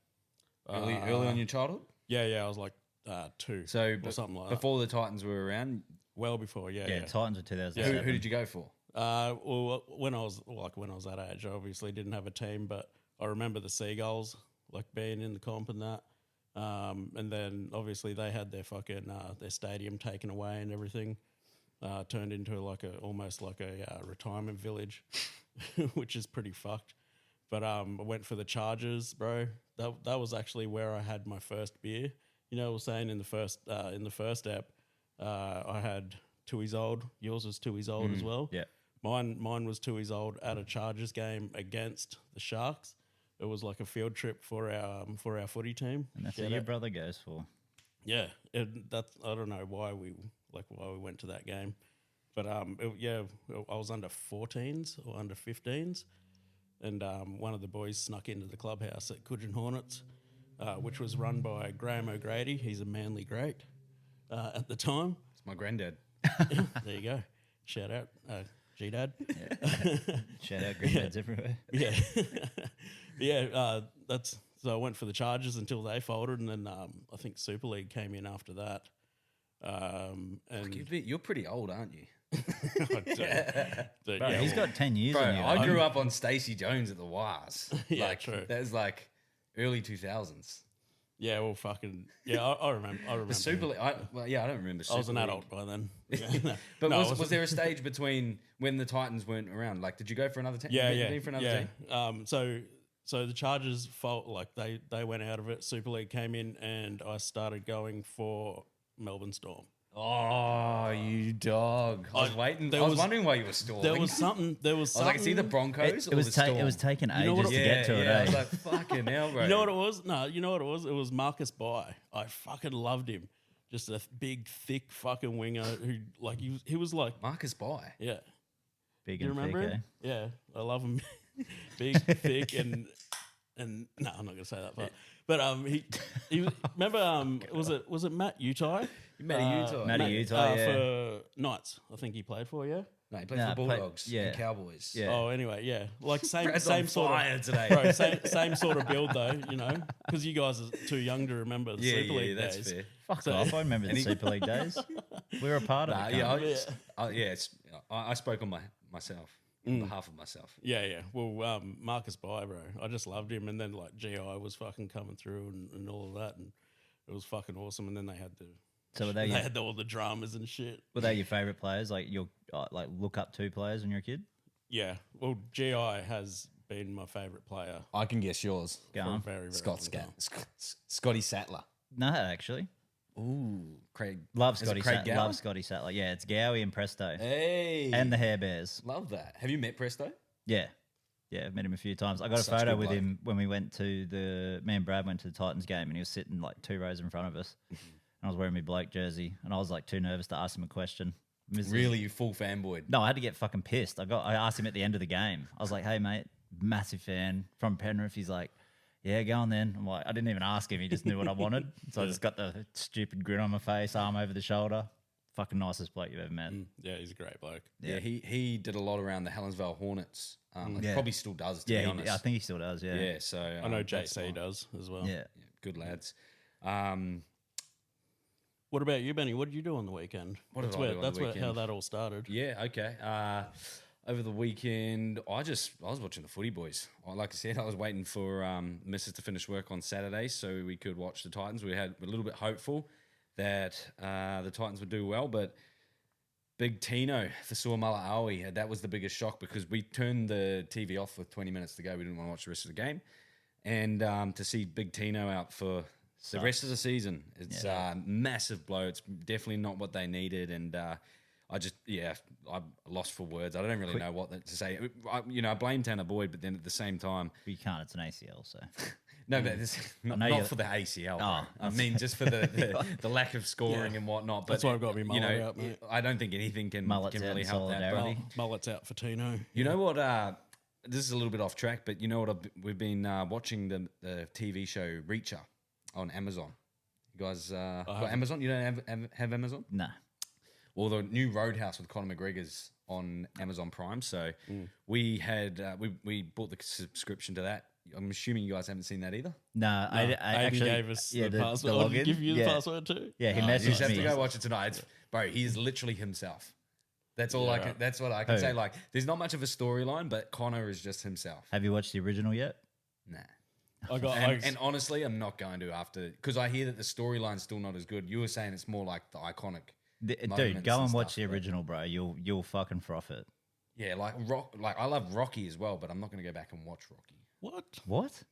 Early on in your childhood? Yeah, I was like 2. So or something like that. before the Titans were around, Well before, yeah. Yeah, Titans were who 2007. did you go for? Well, when I was that age, I obviously didn't have a team, but I remember the Seagulls like being in the comp and that. And then obviously they had their fucking their stadium taken away and everything, turned into almost like a retirement village, which is pretty fucked. But I went for the Chargers, bro. That was actually where I had my first beer. I was saying in the first ep, I had Tui's Old. Yours was Tui's Old as well. Yeah. Mine was Tui's Old at a Chargers game against the Sharks. It was like a field trip for our footy team. And that's Shout what your out. brother goes for. Yeah, I don't know why we went to that game, but I was under 14s or under 15s, and one of the boys snuck into the clubhouse at Coogin Hornets, which was run by Graham O'Grady. He's a Manly great at the time. It's my granddad. There you go. Shout out, G-Dad. Shout out granddads everywhere. Yeah, yeah. So I went for the Chargers until they folded, and then I think Super League came in after that. And You're pretty old, aren't you? Dude, Bro, yeah, he's well, got 10 years Bro, on you. I grew up on Stacey Jones at the Wires. Yeah, like, true. That was like early 2000s. yeah, well, fucking yeah. I remember. The Super League. I don't remember. I was Super an League. adult by then. But No, I was wasn't. there a stage between when the Titans weren't around? Like, did you go for another team? Yeah, You yeah, been for another yeah. team? So the Chargers they went out of it. Super League came in, and I started going for Melbourne Storm. Oh, you dog! I was waiting. there I was was- wondering why you were stalling. There was something. I was like, it's either Broncos It or was, the Storm. it was taking You know ages what to yeah, get to yeah. it, I eh? was like, fucking hell, bro. You know what it was? No, you know what it was? It was Marcus Bai. I fucking loved him. just a big, thick fucking winger who like he was like Marcus Bai. yeah. Big You and remember thick, him? eh? Yeah, I love him. Big, thick, and no, I'm not gonna say that part. But he was, remember was it Matt Utai? Matty Utai. Matty Utai, yeah. For Knights, I think he played for. Yeah. No, he played Nah, for the Bulldogs yeah. and Cowboys. Yeah. Oh, anyway, yeah, like same Brad's same on sort fire of today. bro, same sort of build though, you know, because you guys are too young to remember the Yeah, Super League that's days. fair. Fuck So- off! I remember the Super League days. We were a part of Nah, it. yeah, cunt. I spoke on myself, on behalf of myself. Yeah. Well, Marcus Bai, bro, I just loved him, and then like GI was fucking coming through and all of that, and it was fucking awesome. And then they had So were they they your, had all the dramas and shit. were they your favorite players? Like your like look up to players when you're a kid? Yeah, well, GI has been my favorite player I can guess yours. Go for a on. very, very Scott long Scat. time. Scotty Sattler. No, actually, Ooh, Craig. love Is it Scotty. Craig Gower? Love Scotty Sattler. Yeah, it's Gowie and Presto Hey. and the Hair Bears. Love that. Have you met Presto? Yeah. Yeah, I've met him a few times. I got a Such a photo good with bloke. him when we went to me and Brad went to the Titans game and he was sitting like 2 rows in front of us. And I was wearing my bloke jersey and I was like too nervous to ask him a question. Really, you full fanboy. No, I had to get fucking pissed. I asked him at the end of the game. I was like, "Hey mate, massive fan from Penrith." He's like, "Yeah, go on then." I'm like, I didn't even ask him. He just knew what I wanted. So I just got the stupid grin on my face, arm over the shoulder. Fucking nicest bloke you've ever met. Yeah, he's a great bloke. Yeah, he did a lot around the Helensvale Hornets. Yeah. Probably still does, to Yeah, be honest. I think he still does. Yeah. Yeah, so I know that's JC fine. does as well. Yeah. Yeah, good lads. What about you, Benny? What did you do on the weekend? What did that's I where, do on that's the where, how weekend? that all started. Yeah, okay. Over the weekend, I was watching the footy boys. Like I said, I was waiting for Mrs. to finish work on Saturday so we could watch the Titans. We had a little bit hopeful that the Titans would do well, but Big Tino for Suamala that was the biggest shock because we turned the TV off with 20 minutes to go. We didn't want to watch the rest of the game. And to see Big Tino out for the rest of the season, it's a massive blow. It's definitely not what they needed. And I'm lost for words. I don't really know what to say. I blame Tanner Boyd, but then at the same time, But you can't. It's an ACL, so no, but this, not, know not you- for the ACL. bro. Oh, I mean, just for the lack of scoring and whatnot. But That's why I've got to be you mullet know, out, mate. I don't think anything can Mullets out really in help that. But solidarity. Mullet's out for Tino. you know what? This is a little bit off track, but you know what? We've been watching the TV show Reacher on Amazon. You guys got Amazon? You don't have Amazon? no. Well, the new Roadhouse with Conor McGregor's on Amazon Prime. So we had we bought the subscription to that. I'm assuming you guys haven't seen that either. No, I Aiden actually gave us yeah, the password. Oh, did he login. give you the Yeah. password too? Yeah, he You just messaged have me. to go watch it tonight. Bro, he is literally himself. That's all I can. right. That's what I can Who? say. Like, there's not much of a storyline, but Connor is just himself. Have you watched the original yet? Nah. I got. And honestly, I'm not going to after because I hear that the storyline's still not as good. You were saying it's more like the iconic. Dude, moments go and and watch stuff, the but- original, bro. You'll fucking froth it. Yeah, like I love Rocky as well, but I'm not going to go back and watch Rocky. what, What?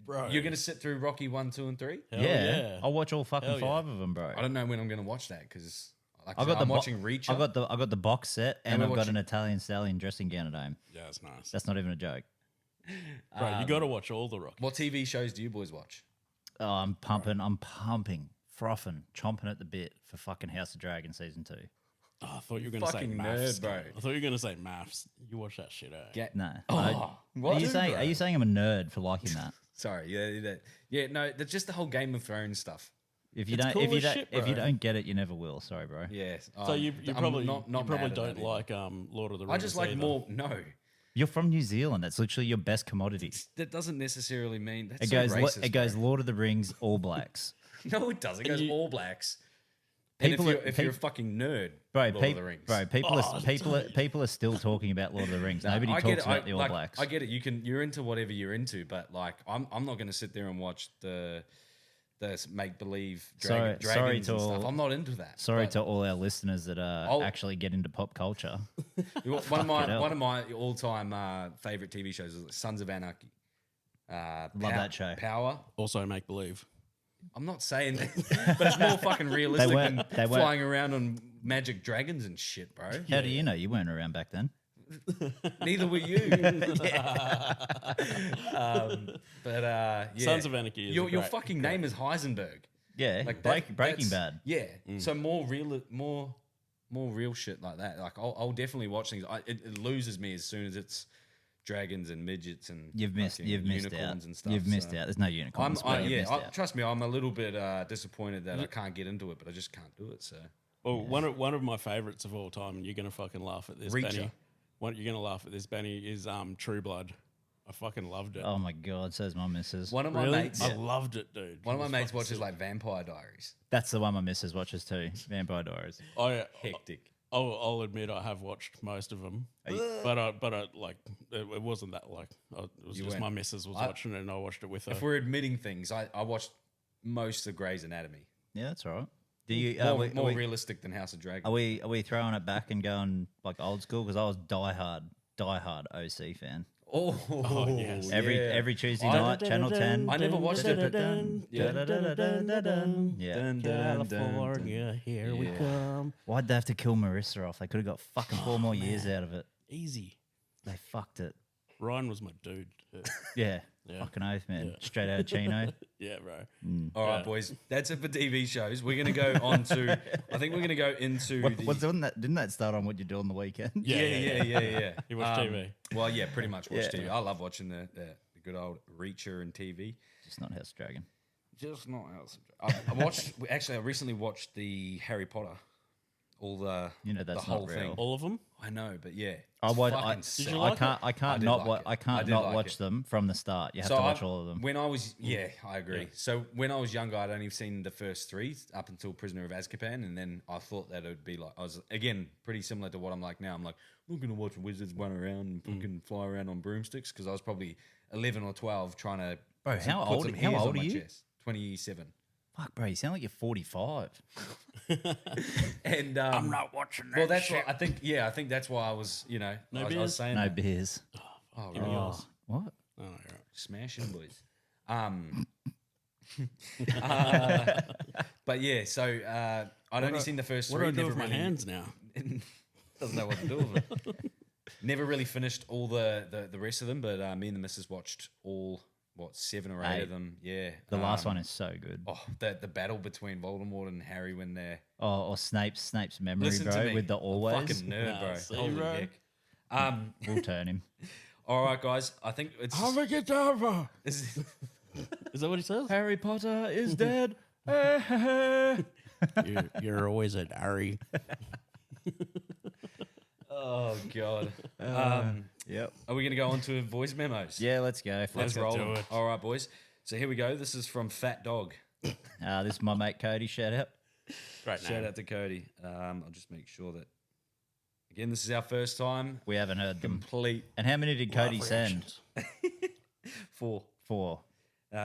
bro? You're going to sit through Rocky 1, 2, and 3? Hell yeah. I'll watch all fucking Hell yeah. 5 of them, bro. I don't know when I'm going to watch that because like I got I'm the watching Reacher. I got the box set and we're I've got watching- an Italian stallion dressing gown at home. Yeah, it's nice. That's not even a joke. Bro, you got to watch all the Rocky. What TV shows do you boys watch? Oh, I'm pumping, frothing, chomping at the bit for fucking House of Dragon season 2. Oh, I thought you were going to say Fucking maths, nerd, bro. I thought you were going to say maths. You watch that shit, eh? Get No. what? Are you saying Bro. are you saying I'm a nerd for liking that? Sorry, yeah, no, that's just the whole Game of Thrones stuff. If you It's don't cool if you as don't shit, if you bro. don't get it, you never will. Sorry, bro. Yeah. So you I'm probably not you probably mad at don't that like Lord of the Rings. I just like either. more. No, You're from New Zealand. That's literally your best commodity. that doesn't necessarily mean that's It so goes racist, it goes bro. Lord of the Rings, All Blacks. No, it doesn't. It goes you- All Blacks. And People are- if you're a fucking nerd, Bro, Lord of the Rings. people are still talking about Lord of the Rings. Nobody I get talks it. about the All like, Blacks. I get it. You're into whatever you're into, but like I'm not going to sit there and watch the make believe Sorry dragons to and stuff. all- I'm not into that. Sorry But to all our listeners that actually get into pop culture. one hell. of my all time favorite TV shows is Sons of Anarchy. Love that show. Power. Also make believe. I'm not saying that, but it's more fucking realistic weren't- than they weren't- flying around on magic dragons and shit, bro. How do you know? You weren't around back then. Neither were you. But yeah. Sons of Anarchy is Your great- fucking name is Heisenberg. Yeah, Like Breaking that's- Bad. Yeah. So more real shit like that. Like I'll definitely watch things. It loses me as soon as it's dragons and midgets and You've missed fucking out. unicorns and stuff. You've missed so. out. There's no unicorns. but you've missed out. Trust me, I'm a little bit disappointed that I can't get into it, but I just can't do it. So Well, one of my favorites of all time, and you're gonna fucking laugh at this, Reacher. Benny. You're gonna laugh at this, Benny, is True Blood. I fucking loved it. Oh my god, says my missus. one of my really? mates, I loved it, dude. one of It my was mates fucking watches sick. like Vampire Diaries. That's the one my missus watches too. Vampire Diaries. Hectic. I'll admit I have watched most of them, but I like it wasn't that like it was You just went- my missus was watching it and I watched it with her. If we're admitting things, I watched most of Grey's Anatomy. Yeah, that's all right. Do you? More realistic than House of Dragon. Are we throwing it back and going like old school? Because I was diehard OC fan. Oh, yes. Every Tuesday I- night, Channel 10. I never watched it. Yeah. California, here we Yeah. come. Why'd they have to kill Marissa off? They could have got fucking 4 more years out of it. Easy. They fucked it. Ryan was my dude. Yeah. Yeah. Fucking oath, man. Yeah. Straight out of Chino. Yeah, bro. All right, Yeah. boys. That's it for TV shows. We're gonna go on to. I think we're gonna go into. Didn't that start on what you do on the weekend? Yeah. You watch TV. Well, yeah, pretty much watch Yeah. TV. I love watching the good old Reacher and TV. Just not House Dragon. Just not else. I watched. Actually, I recently watched the Harry Potter. All the You know that's the whole not real. thing. All of them? I know, but yeah. I it's would. fucking I, sick. you I like can't. I I can't did not. like Wa- it. I I can't did not like watch it. them from the start. You have to watch all of them. When I was, I agree. So when I was younger, I'd only seen the first 3 up until Prisoner of Azkaban, and then I thought that it would be like I was again pretty similar to what I'm like now. I'm like, I'm gonna watch wizards run around and fucking fly around on broomsticks because I was probably 11 or 12 trying to. Bro, put how some old- hairs how on old my are you? chest. 27. Fuck, bro, you sound like you're 45. And I'm not watching that. well, that's shit. what I think. Yeah, I think that's why I was. I was beers? saying No that. beers. Oh, Give me right. yours. What? Oh, you're right. Smashing boys. But yeah, so I'd only seen the first What 3. do I do with my really- hands now? Doesn't know what to do with it. Never really finished all the rest of them, but me and the missus watched all 7 or 8 of them. Yeah, The last one is so good. Oh, the battle between Voldemort and Harry when they're Or Snape's memory, listen to bro, me, with the always. fucking nerd, Nah, bro. see, Holy bro. heck. We'll turn him. All right, guys. I think it's get over. this- Is that what he says? Harry Potter is dead. You're always at Harry. oh god. Yep. Are we gonna go on to voice memos? Yeah, let's go. Let's go roll do them. it. All right, boys. So here we go. This is from Fat Dog. This is my mate Cody. Shout out. Great Shout name. out to Cody. I'll just make sure that. Again, this is our first time. We haven't heard them. Complete And how many did Cody Live send? reactions. 4. 4.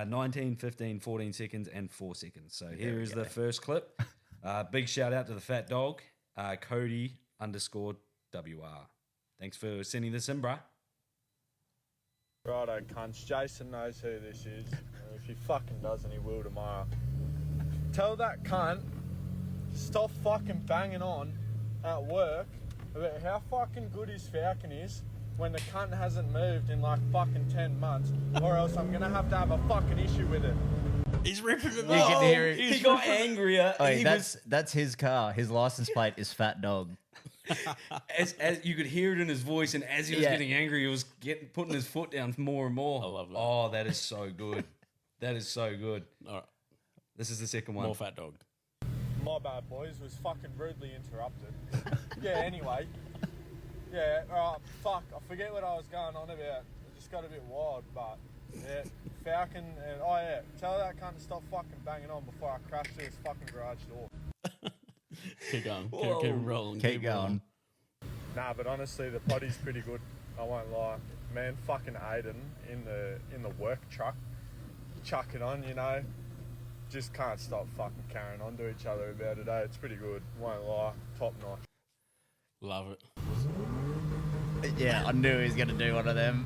19, 15, 14 seconds, and 4 seconds. So here is the first clip. Big shout out to the Fat Dog, Cody_WR. Thanks for sending this in, bruh. Righto, cunts. Jason knows who this is. If he fucking doesn't, he will tomorrow. Tell that cunt to stop fucking banging on at work about how fucking good his Falcon is when the cunt hasn't moved in like fucking 10 months, or else I'm gonna have a fucking issue with it. He's ripping it You can hear it. He got angrier. Hey, He that's his car. His license plate is Fat Dog. as you could hear it in his voice, and as he was Yeah. getting angry, he was putting his foot down more and more. I love that. Oh, that is so good. That is so good. All right. This is the second one. More Fat Dog. My bad, boys. Was fucking rudely interrupted. Yeah, anyway. Yeah, alright, fuck. I forget what I was going on about. It just got a bit wild, but yeah, Falcon and oh yeah, tell that cunt to stop fucking banging on before I crash through his fucking garage door. Keep going. Whoa. Keep rolling. Keep going. rolling. Nah, but honestly, the potty's pretty good. I won't lie. Man, fucking Aiden in the work truck, chuck it on, you know. Just can't stop fucking carrying on to each other about it. It's pretty good. Won't lie. Top notch. Love it. Yeah, I knew he was going to do one of them.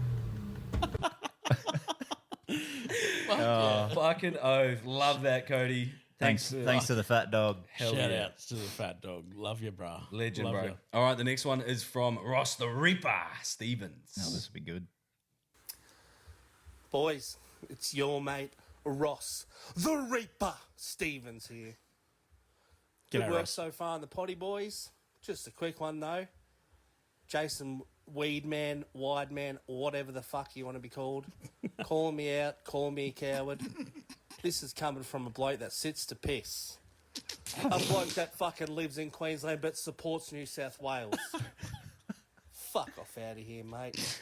Fucking oath. Love that, Cody. Thanks to the Fat Dog. Hell Shout yeah. outs to the Fat Dog. Love you, bro. Legend, Love bro. ya. All right, the next one is from Ross the Reaper Stevens. Oh, this will be good. Boys, it's your mate, Ross, the Reaper Stevens here. G'day, Good work Ross. so far in the potty, boys. Just a quick one, though. Jason Weedman, Wideman, or whatever the fuck you want to be called, calling me out, calling me a coward. This is coming from a bloke that sits to piss. A bloke that fucking lives in Queensland but supports New South Wales. Fuck off out of here, mate.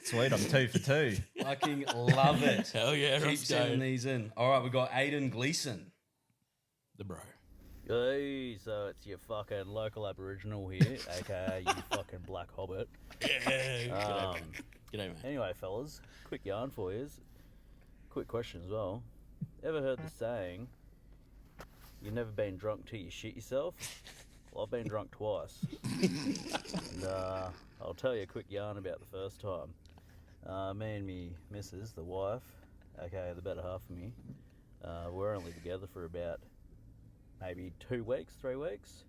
Sweet, I'm 2 for 2. Fucking love it. Hell yeah, Keep Ross, sending go. these in. All right, we've got Aiden Gleason. The bro. Hey, so it's your fucking local Aboriginal here, aka you fucking Black Hobbit. Yeah. G'day, mate. G'day, mate. Anyway, fellas, quick yarn for you. Quick question as well. Ever heard the saying, you've never been drunk till you shit yourself? Well, I've been drunk twice. And I'll tell you a quick yarn about the first time. Me and me missus, the wife, aka the better half of me, we're only together for about maybe 2 weeks, 3 weeks.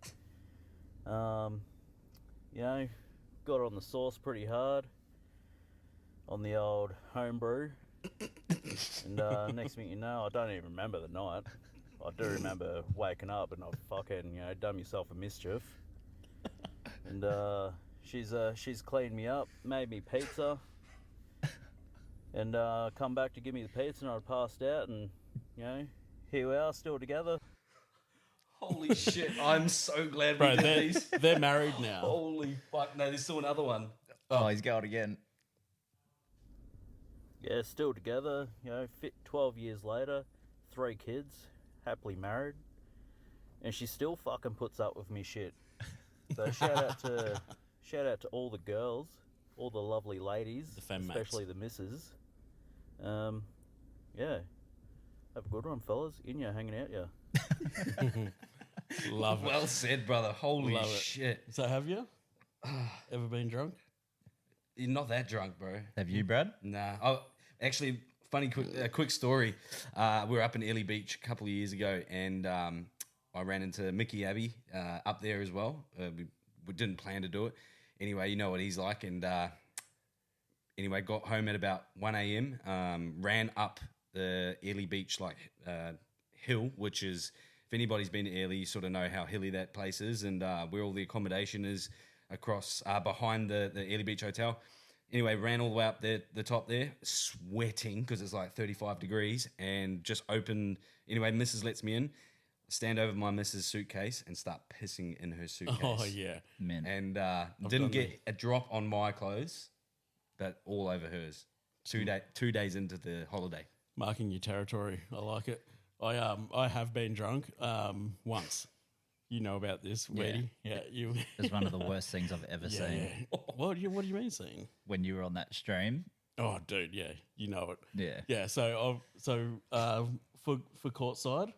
You know, got on the sauce pretty hard on the old homebrew. And next thing you know, I don't even remember the night. I do remember waking up and I've fucking, you know, done myself a mischief. And she's cleaned me up, made me pizza, and come back to give me the pizza, and I passed out, and you know, here we are, still together. Holy shit, I'm so glad Bro, we did these. they're married now. Holy fuck, no, there's still another one. Oh, he's going again. Yeah, still together. You know, 12 years later, 3 kids, happily married, and she still fucking puts up with me shit. So shout out to all the girls, all the lovely ladies, The femme mates. especially the misses. Yeah, have a good one, fellas. In ya, hanging out ya. Love it. Well said, brother. Holy Love it. shit. So have you ever been drunk? You're not that drunk, bro. Have you, Brad? Nah. Oh, actually, quick story. We were up in Ely Beach a couple of years ago, and I ran into Mickey Abbey up there as well. We didn't plan to do it. Anyway, you know what he's like. And anyway, got home at about 1 a.m., ran up the Ely Beach hill, which is, if anybody's been to Ely, you sort of know how hilly that place is, and where all the accommodation is across behind the Ely Beach Hotel. Anyway, ran all the way up there, the top there, sweating because it's like 35 degrees, and just open. Anyway, Mrs. lets me in, stand over my Mrs. suitcase and start pissing in her suitcase. Oh yeah. Man. And done didn't get a drop on my clothes, but all over hers. 2 days into the holiday. Marking your territory. I like it. I have been drunk once. You know about this, Weedy. Yeah, you. It's one of the worst things I've ever seen. Yeah. What do you mean seeing? When you were on that stream. Oh, dude, yeah, you know it. Yeah. Yeah. So for courtside,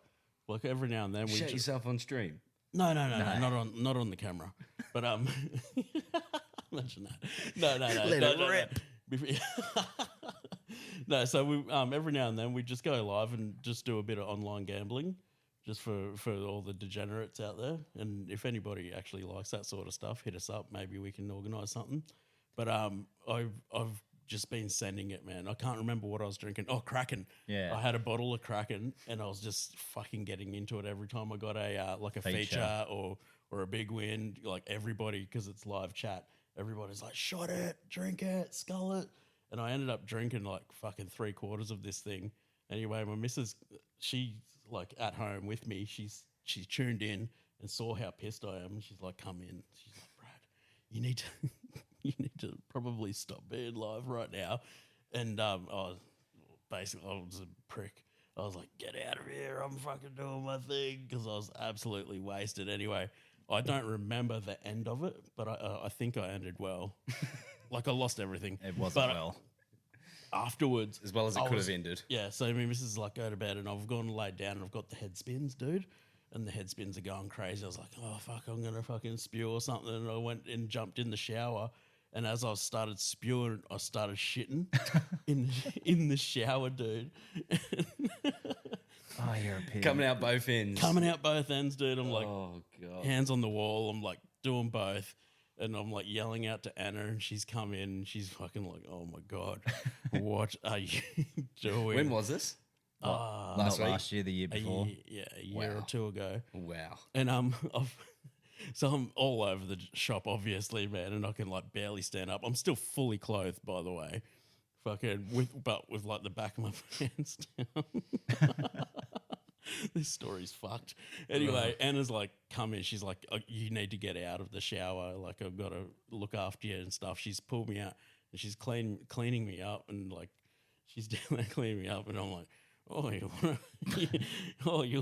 like every now and then we Shut just yourself on stream. no, not on the camera, but imagine that. No. Let no, it no, rip. No. No, so we every now and then we just go live and just do a bit of online gambling, just for all the degenerates out there. And if anybody actually likes that sort of stuff, hit us up. Maybe we can organise something. But I've just been sending it, man. I can't remember what I was drinking. Oh, Kraken. Yeah. I had a bottle of Kraken, and I was just fucking getting into it every time I got a feature or a big win. Like everybody, because it's live chat, everybody's like, "Shot it, drink it, scull it." And I ended up drinking like fucking 3/4 of this thing. Anyway, my missus, she's like at home with me. She's tuned in and saw how pissed I am. She's like, "Come in." She's like, "Brad, you need to you need to probably stop being live right now." And I was a prick. I was like, "Get out of here! I'm fucking doing my thing," because I was absolutely wasted. Anyway, I don't remember the end of it, but I think I ended well. Like I lost everything. It wasn't But well. afterwards, As well as it I could was- have ended. Yeah, so my missus is like, "Go to bed," and I've gone and laid down, and I've got the head spins, dude, and the head spins are going crazy. I was like, "Oh fuck, I'm gonna fucking spew or something," and I went and jumped in the shower, and as I started spewing, I started shitting in the shower, dude. Oh, you're a pig. Coming out both ends. Coming out both ends, dude. I'm like, Oh god. hands on the wall. I'm like doing both. And I'm like yelling out to Anna, and she's come in, and she's fucking like, "Oh my god, what are you doing?" When was this? Not Last week? last year, the year a before. year, a year or Wow. two ago. Wow. And so I'm all over the shop, obviously, man, and I can like barely stand up. I'm still fully clothed, by the way, fucking with like the back of my pants down. This story's fucked. Anyway, Anna's like, come in. She's like, oh, you need to get out of the shower. Like, I've got to look after you and stuff. She's pulled me out and she's cleaning me up, and like, she's down there cleaning me up, and I'm like, oh, you wanna go, do you? Oh, you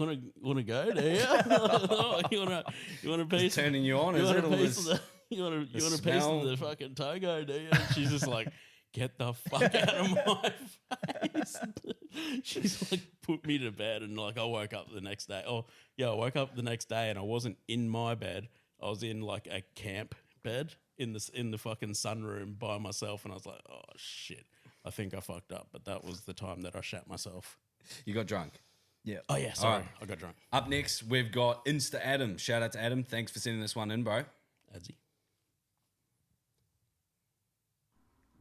wanna piece? Turning you on, You is want it? a All piece this- of the you want a piece smell? of the fucking Togo, do you? And she's just like, get the fuck out of my face. She's like, put me to bed, and like I woke up the next day. Oh yeah, I woke up the next day and I wasn't in my bed. I was in like a camp bed in the fucking sunroom by myself, and I was like, oh shit, I think I fucked up. But that was the time that I shat myself. You got drunk. Yeah. Oh yeah, sorry, right. I got drunk. Up next, we've got Insta Adam. Shout out to Adam. Thanks for sending this one in, bro. Adsy.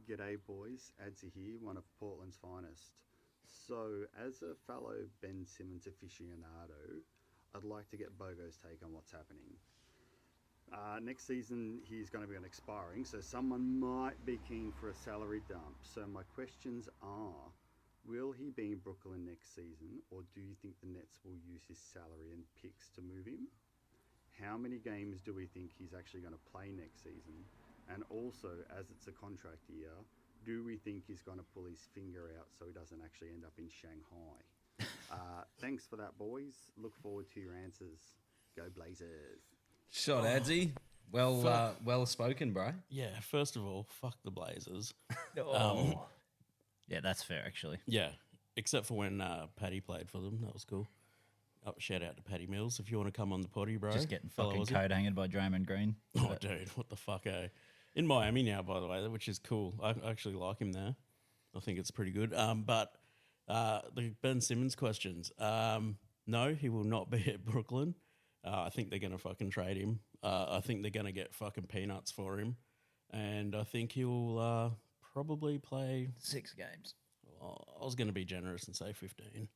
G'day boys, Adzi here, one of Portland's finest. So, as a fellow Ben Simmons aficionado, I'd like to get Bogo's take on what's happening. Next season he's going to be on expiring, so someone might be keen for a salary dump. So my questions are, will he be in Brooklyn next season, or do you think the Nets will use his salary and picks to move him? How many games do we think he's actually going to play next season? And also, as it's a contract year, do we think he's going to pull his finger out so he doesn't actually end up in Shanghai? Thanks for that, boys. Look forward to your answers. Go Blazers. Shot, Adsy. Well spoken, bro. Yeah, first of all, fuck the Blazers. Yeah, that's fair, actually. Yeah, except for when Paddy played for them. That was cool. Shout out to Paddy Mills if you want to come on the potty, bro. Just getting Fellow fucking Aussie. coat hanged by Draymond Green. Oh, dude, what the fuck, eh? In Miami now, by the way, which is cool. I actually like him there. I think it's pretty good. But the Ben Simmons questions. No, he will not be at Brooklyn. I think they're going to fucking trade him. I think they're going to get fucking peanuts for him. And I think he'll probably play... 6 games. I was going to be generous and say 15.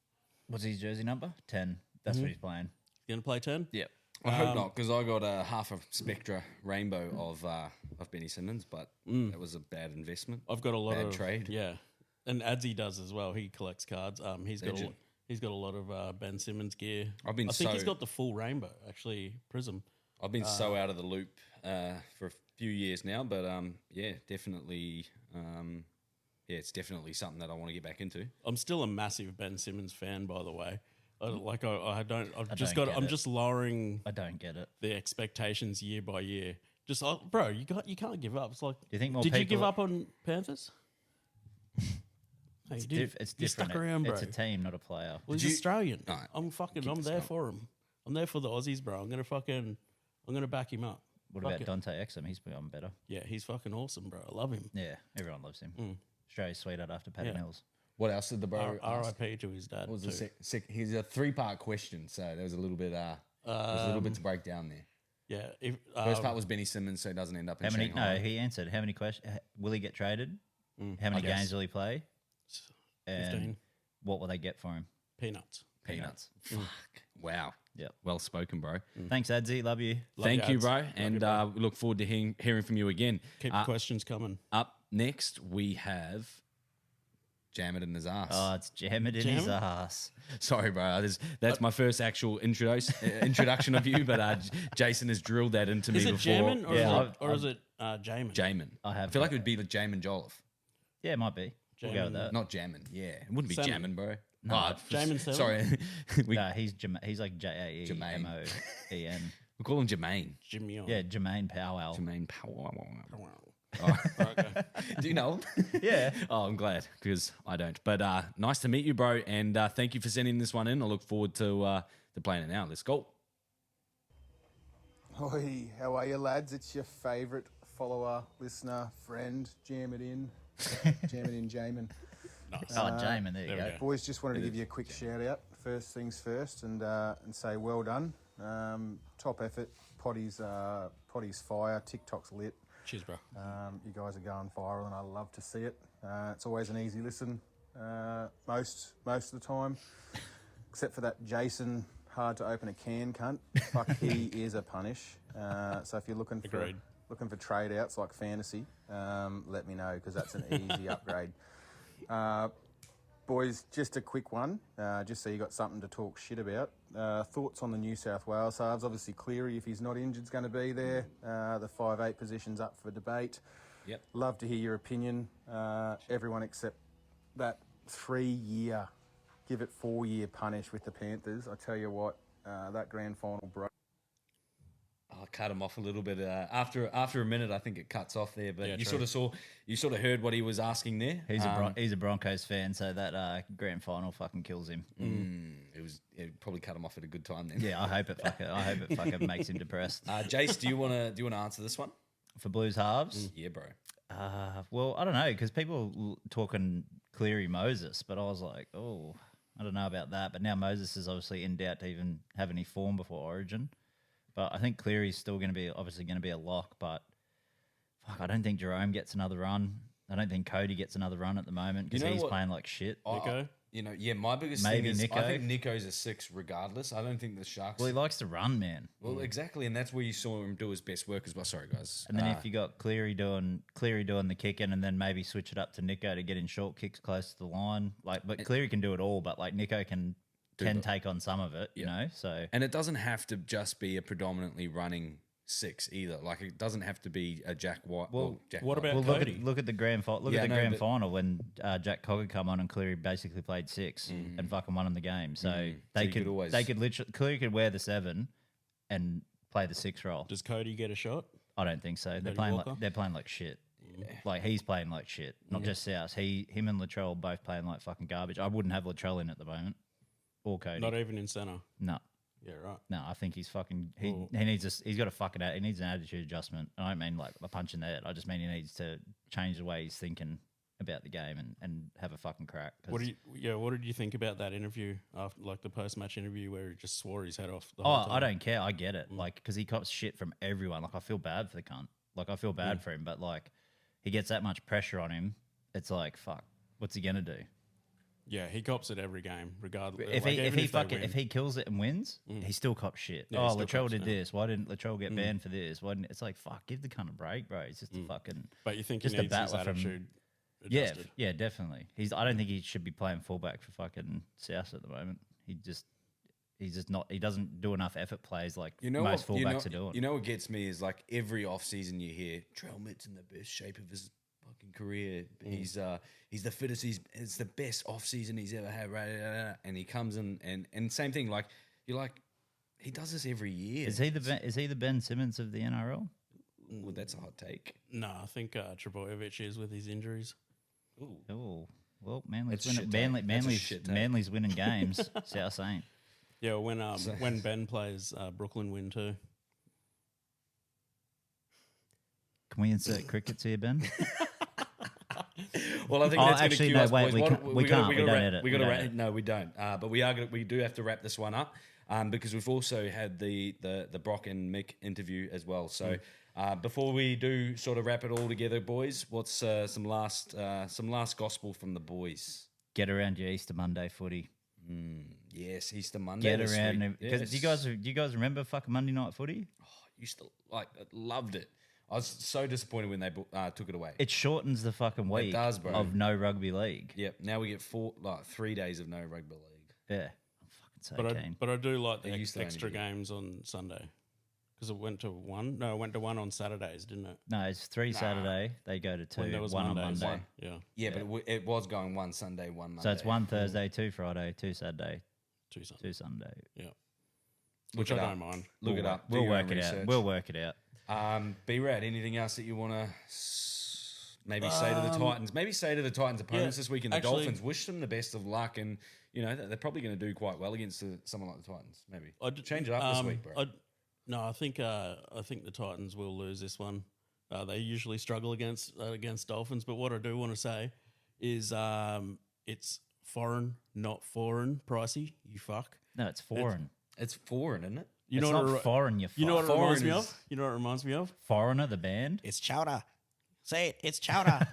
What's his jersey number? 10. That's what he's playing. Going to play 10? Yep. I hope not, because I got a half a Spectra rainbow of Benny Simmons, but that was a bad investment. I've got a lot Bad of trade. Yeah, and Adsy does as well. He collects cards. He's got Legend. he's got a lot of Ben Simmons gear. I think he's got the full rainbow actually, Prism. I've been so out of the loop for a few years now, but yeah, definitely. Yeah, it's definitely something that I want to get back into. I'm still a massive Ben Simmons fan, by the way. I'm just lowering I don't get it. the expectations year by year. Just bro, you can't give up. It's like, Do you think more did you people- give up on Panthers? No, It's, you did. it's You different. stuck around, bro. It's a team, not a player. Well, he's Did you- Australian. No, I'm there for him. I'm there for the Aussies, bro. I'm gonna back him up. What Fuck about it. Dante Exum? He's become better. Yeah, he's fucking awesome, bro. I love him. Yeah, everyone loves him. Australia's sweetheart after Paddy Yeah. Mills. What else did the bro ask? R.I.P. to his dad. What was too. the here's a 3-part question, so there was a little bit to break down there. Yeah. If, First part was Benny Simmons, so he doesn't end up in How many? Shanghai. No, he answered. How many questions? Will he get traded? How many I guess. games will he play? And 15 what will they get for him? peanuts. Peanuts. Fuck. Wow. Yep. Well spoken, bro. Thanks, Adzi. Love you. Thank you, Ads. bro. Love And you, bro. we look forward to hearing from you again. Keep the questions coming. Up next, we have Jam It in His Ass. Oh, it's jam it in Jam his it? ass. Sorry, bro. That's my first actual introduction of you, but Jason has drilled that into me Is it before. Jamin Yeah, or is it Jamin? Jamin. I feel like it would be like Jamin Jolliffe. Yeah, it might be. We'll go with that. Not Jamin. Yeah. It wouldn't be Salmon. Jamin, bro. No, Jamin Salmon. Sorry. we, No, he's like Jaemoen. we call him Jermaine. Jimmy on. Yeah, Jermaine Powell. Jermaine Powell. Okay. Do you know him? Yeah. Oh, I'm glad because I don't. But nice to meet you, bro. And thank you for sending this one in. I look forward to playing it now. Let's go. Oi, how are you, lads? It's your favourite follower, listener, friend, Jam It In. Jam It In, Jamin. Oh, Jamin, there you there we go. go. Boys, just wanted to give you a quick shout out. First things first, and say well done. Top effort, Potty's fire. TikTok's lit. Cheers, bro. You guys are going viral, and I love to see it. It's always an easy listen most of the time, except for that Jason hard to open a can cunt. Fuck, he is a punish. So if you're looking for trade outs like fantasy, let me know because that's an easy upgrade. Boys, just a quick one, just so you got something to talk shit about. Thoughts on the New South Wales halves? Obviously, Cleary, if he's not injured, is going to be there. The 5'8" position's up for debate. Yep. Love to hear your opinion. Everyone except that 3-year, give it 4-year punish with the Panthers. I tell you what, that grand final broke. I cut him off a little bit after a minute. I think it cuts off there, but Yeah, you true. sort of heard what he was asking there. He's a Broncos fan, so that grand final fucking kills him. It probably cut him off at a good time then. Yeah, I hope it fucking makes him depressed. Jace, do you want to answer this one? For Blues halves, Yeah, bro. well, I don't know because people talking Cleary Moses, but I was like, oh, I don't know about that. But now Moses is obviously in doubt to even have any form before Origin. But I think Cleary's still going to be a lock. But fuck, I don't think Jerome gets another run. I don't think Cody gets another run at the moment because he's playing like shit. Nico? My biggest Maybe thing is Nico. I think Nico's a 6 regardless. I don't think the Sharks. Well, he likes to run, man. Well, exactly, and that's where you saw him do his best work as well. Sorry, guys. And then if you got Cleary doing the kicking, and then maybe switch it up to Nico to get in short kicks close to the line. But Cleary can do it all. But Nico can take on some of it, you know. So and it doesn't have to just be a predominantly running 6 either. Like it doesn't have to be a Jack White. Well, Jack what White. about Cody? look at the grand final. Final when Jack Cogger come on and Cleary basically played 6 and fucking won in the game. So they could literally Cleary could wear the 7 and play the 6 role. Does Cody get a shot? I don't think so. They're playing like shit. Like he's playing like shit. Not just South. Him and Latrell both playing like fucking garbage. I wouldn't have Latrell in at the moment or Cody. Not even in centre. No. Yeah, right. No, I think he's fucking. He he's got a fucking. He needs an attitude adjustment. I don't mean like a punch in the head. I just mean he needs to change the way he's thinking about the game and have a fucking crack. What did you think about that interview after, like the post match interview where he just swore his head off? The whole time? I don't care. I get it. Like because he cops shit from everyone. Like I feel bad for the cunt. Like I feel bad for him, but like he gets that much pressure on him. It's like fuck. What's he gonna do? Yeah, he cops it every game, regardless. If he kills it and wins, he still cops shit. Yeah, he still Latrell cops, did yeah. this. Why didn't Latrell get banned for this? Why didn't, it's like fuck. Give the cunt a break, bro. It's just a fucking. But you think just he a needs his battler from- attitude Yeah, adjusted? yeah, definitely. I don't think he should be playing fullback for fucking South at the moment. He's just not. He doesn't do enough effort plays like most fullbacks are doing. You know what gets me is like every off season you hear Trell Mitt's in the best shape of his fucking career. He's the fittest. It's the best off season he's ever had. Right, and he comes in and same thing. Like you're like he does this every year. Is he the Ben Simmons of the NRL? Well, that's a hot take. No, I think Trebojevic is with his injuries. Oh, well, Manly's That's a winning. shit take. That's a shit take. Manly's winning games. South ain't. Yeah, when Ben plays, Brooklyn win too. Can we insert crickets here, Ben? Well, I think Oh, that's going to actually, cue no, us, wait, boys. we What- can't- we can't. We don't wrap- edit. We We got to don't wrap. edit. No, we don't. But we do have to wrap this one up because we've also had the Brock and Mick interview as well. So before we do sort of wrap it all together, boys, what's some last gospel from the boys? Get around your Easter Monday footy. Yes, Easter Monday. Get this around week. because Yes. do you guys remember fucking Monday night footy? Used to loved it. I was so disappointed when they took it away. It shortens the fucking week does, bro. of no rugby league. Yep. Now we get 3 days of no rugby league. Yeah, I'm fucking so keen. But I do like the It used to only extra be- games on Sunday because it went to one. No, it went to one on Saturdays, didn't it? No, it's 3 Saturday. They go to 2. When there was one on Mondays. Monday. Yeah, Yeah, but it was going one Sunday, one Monday. So it's 1 Thursday, 2 Friday, 2 Saturday, 2 Sundays. 2 Sunday. Yeah, which I don't mind. Look it up. Do We'll your work own it out. research. We'll work it out. B-Rad, anything else that you want to maybe say to the Titans? Maybe say to the Titans opponents this week and the actually- Dolphins. Wish them the best of luck, and they're probably going to do quite well against someone like the Titans. Maybe change it up this week, bro. I think the Titans will lose this one. They usually struggle against Dolphins, but what I do want to say is it's foreign, not foreign, pricey. You fuck. No, it's foreign. It's foreign, isn't it? You It's know not what? foreign. You know what it reminds me Foreigners. of? You know what it reminds me of? Foreigner, the band. It's chowder. Say it. It's chowder.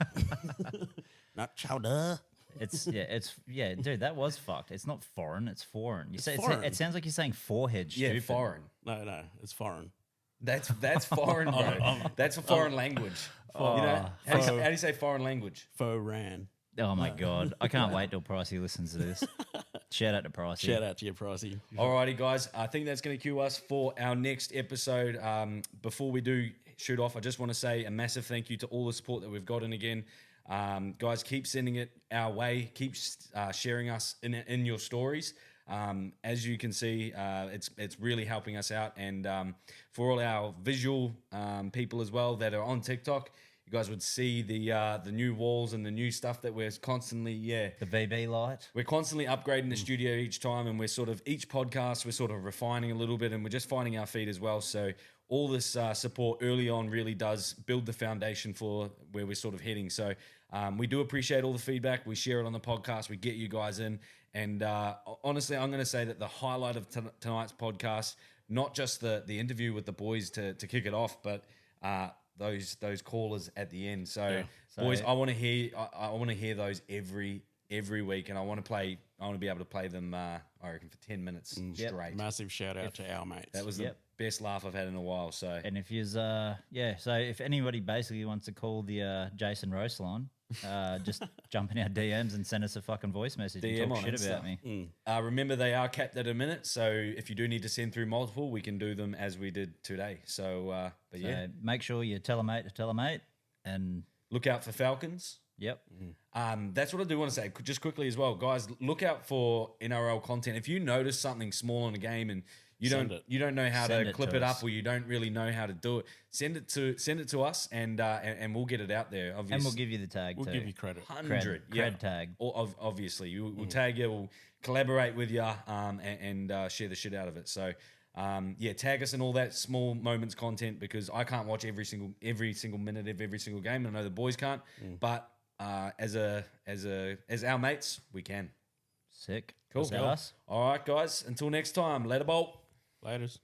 Not chowder. It's dude. That was fucked. It's not foreign. It's foreign. You say foreign. it sounds like you're saying forehead. Yeah, stupid. foreign. No, it's foreign. That's foreign, bro. That's a foreign language. You know, how do you say foreign language? Faux ran. Oh my god, I can't wait till Pricey listens to this. Shout out to Pricey. Shout out to you, Pricey. Alrighty, guys. I think that's going to cue us for our next episode. Before we do shoot off, I just want to say a massive thank you to all the support that we've gotten again. Guys, keep sending it our way. Keep sharing us in your stories. As you can see, it's really helping us out. And for all our visual people as well that are on TikTok, you guys would see the new walls and the new stuff that we're constantly, The VB light. we're constantly upgrading the studio each time, and we're sort of each podcast we're sort of refining a little bit, and we're just finding our feet as well. So all this support early on really does build the foundation for where we're sort of heading. So we do appreciate all the feedback. We share it on the podcast. We get you guys in, and honestly, I'm going to say that the highlight of tonight's podcast, not just the interview with the boys to kick it off, but those callers at the end. So, boys, I want to hear those every week, and I want to be able to play them. I reckon for 10 minutes straight. Massive shout out to our mates. That was the best laugh I've had in a while. So, And if you's so if anybody basically wants to call the Jason Roast line, just jump in our DMs and send us a fucking voice message DM and talk on shit Insta. about me. remember they are capped at a minute. So if you do need to send through multiple, we can do them as we did today. So, but So make sure you tell a mate, and look out for Falcons. yep, That's what I do want to say. Just quickly as well, guys. Look out for NRL content. If you notice something small in a game and you Send it. don't know how Send to it clip to it us. up, or you don't really know how to do it, send it to us, and we'll get it out there. Obviously, and we'll give you the tag We'll too. give you credit. 100 cred tag. Obviously, we'll tag you, we'll collaborate with you, and share the shit out of it. So. Tag us in all that small moments content, because I can't watch every single minute of every single game. I know the boys can't, but as our mates, we can. Sick. Cool. Is that us? All right, guys. Until next time, later, bolt. Laters.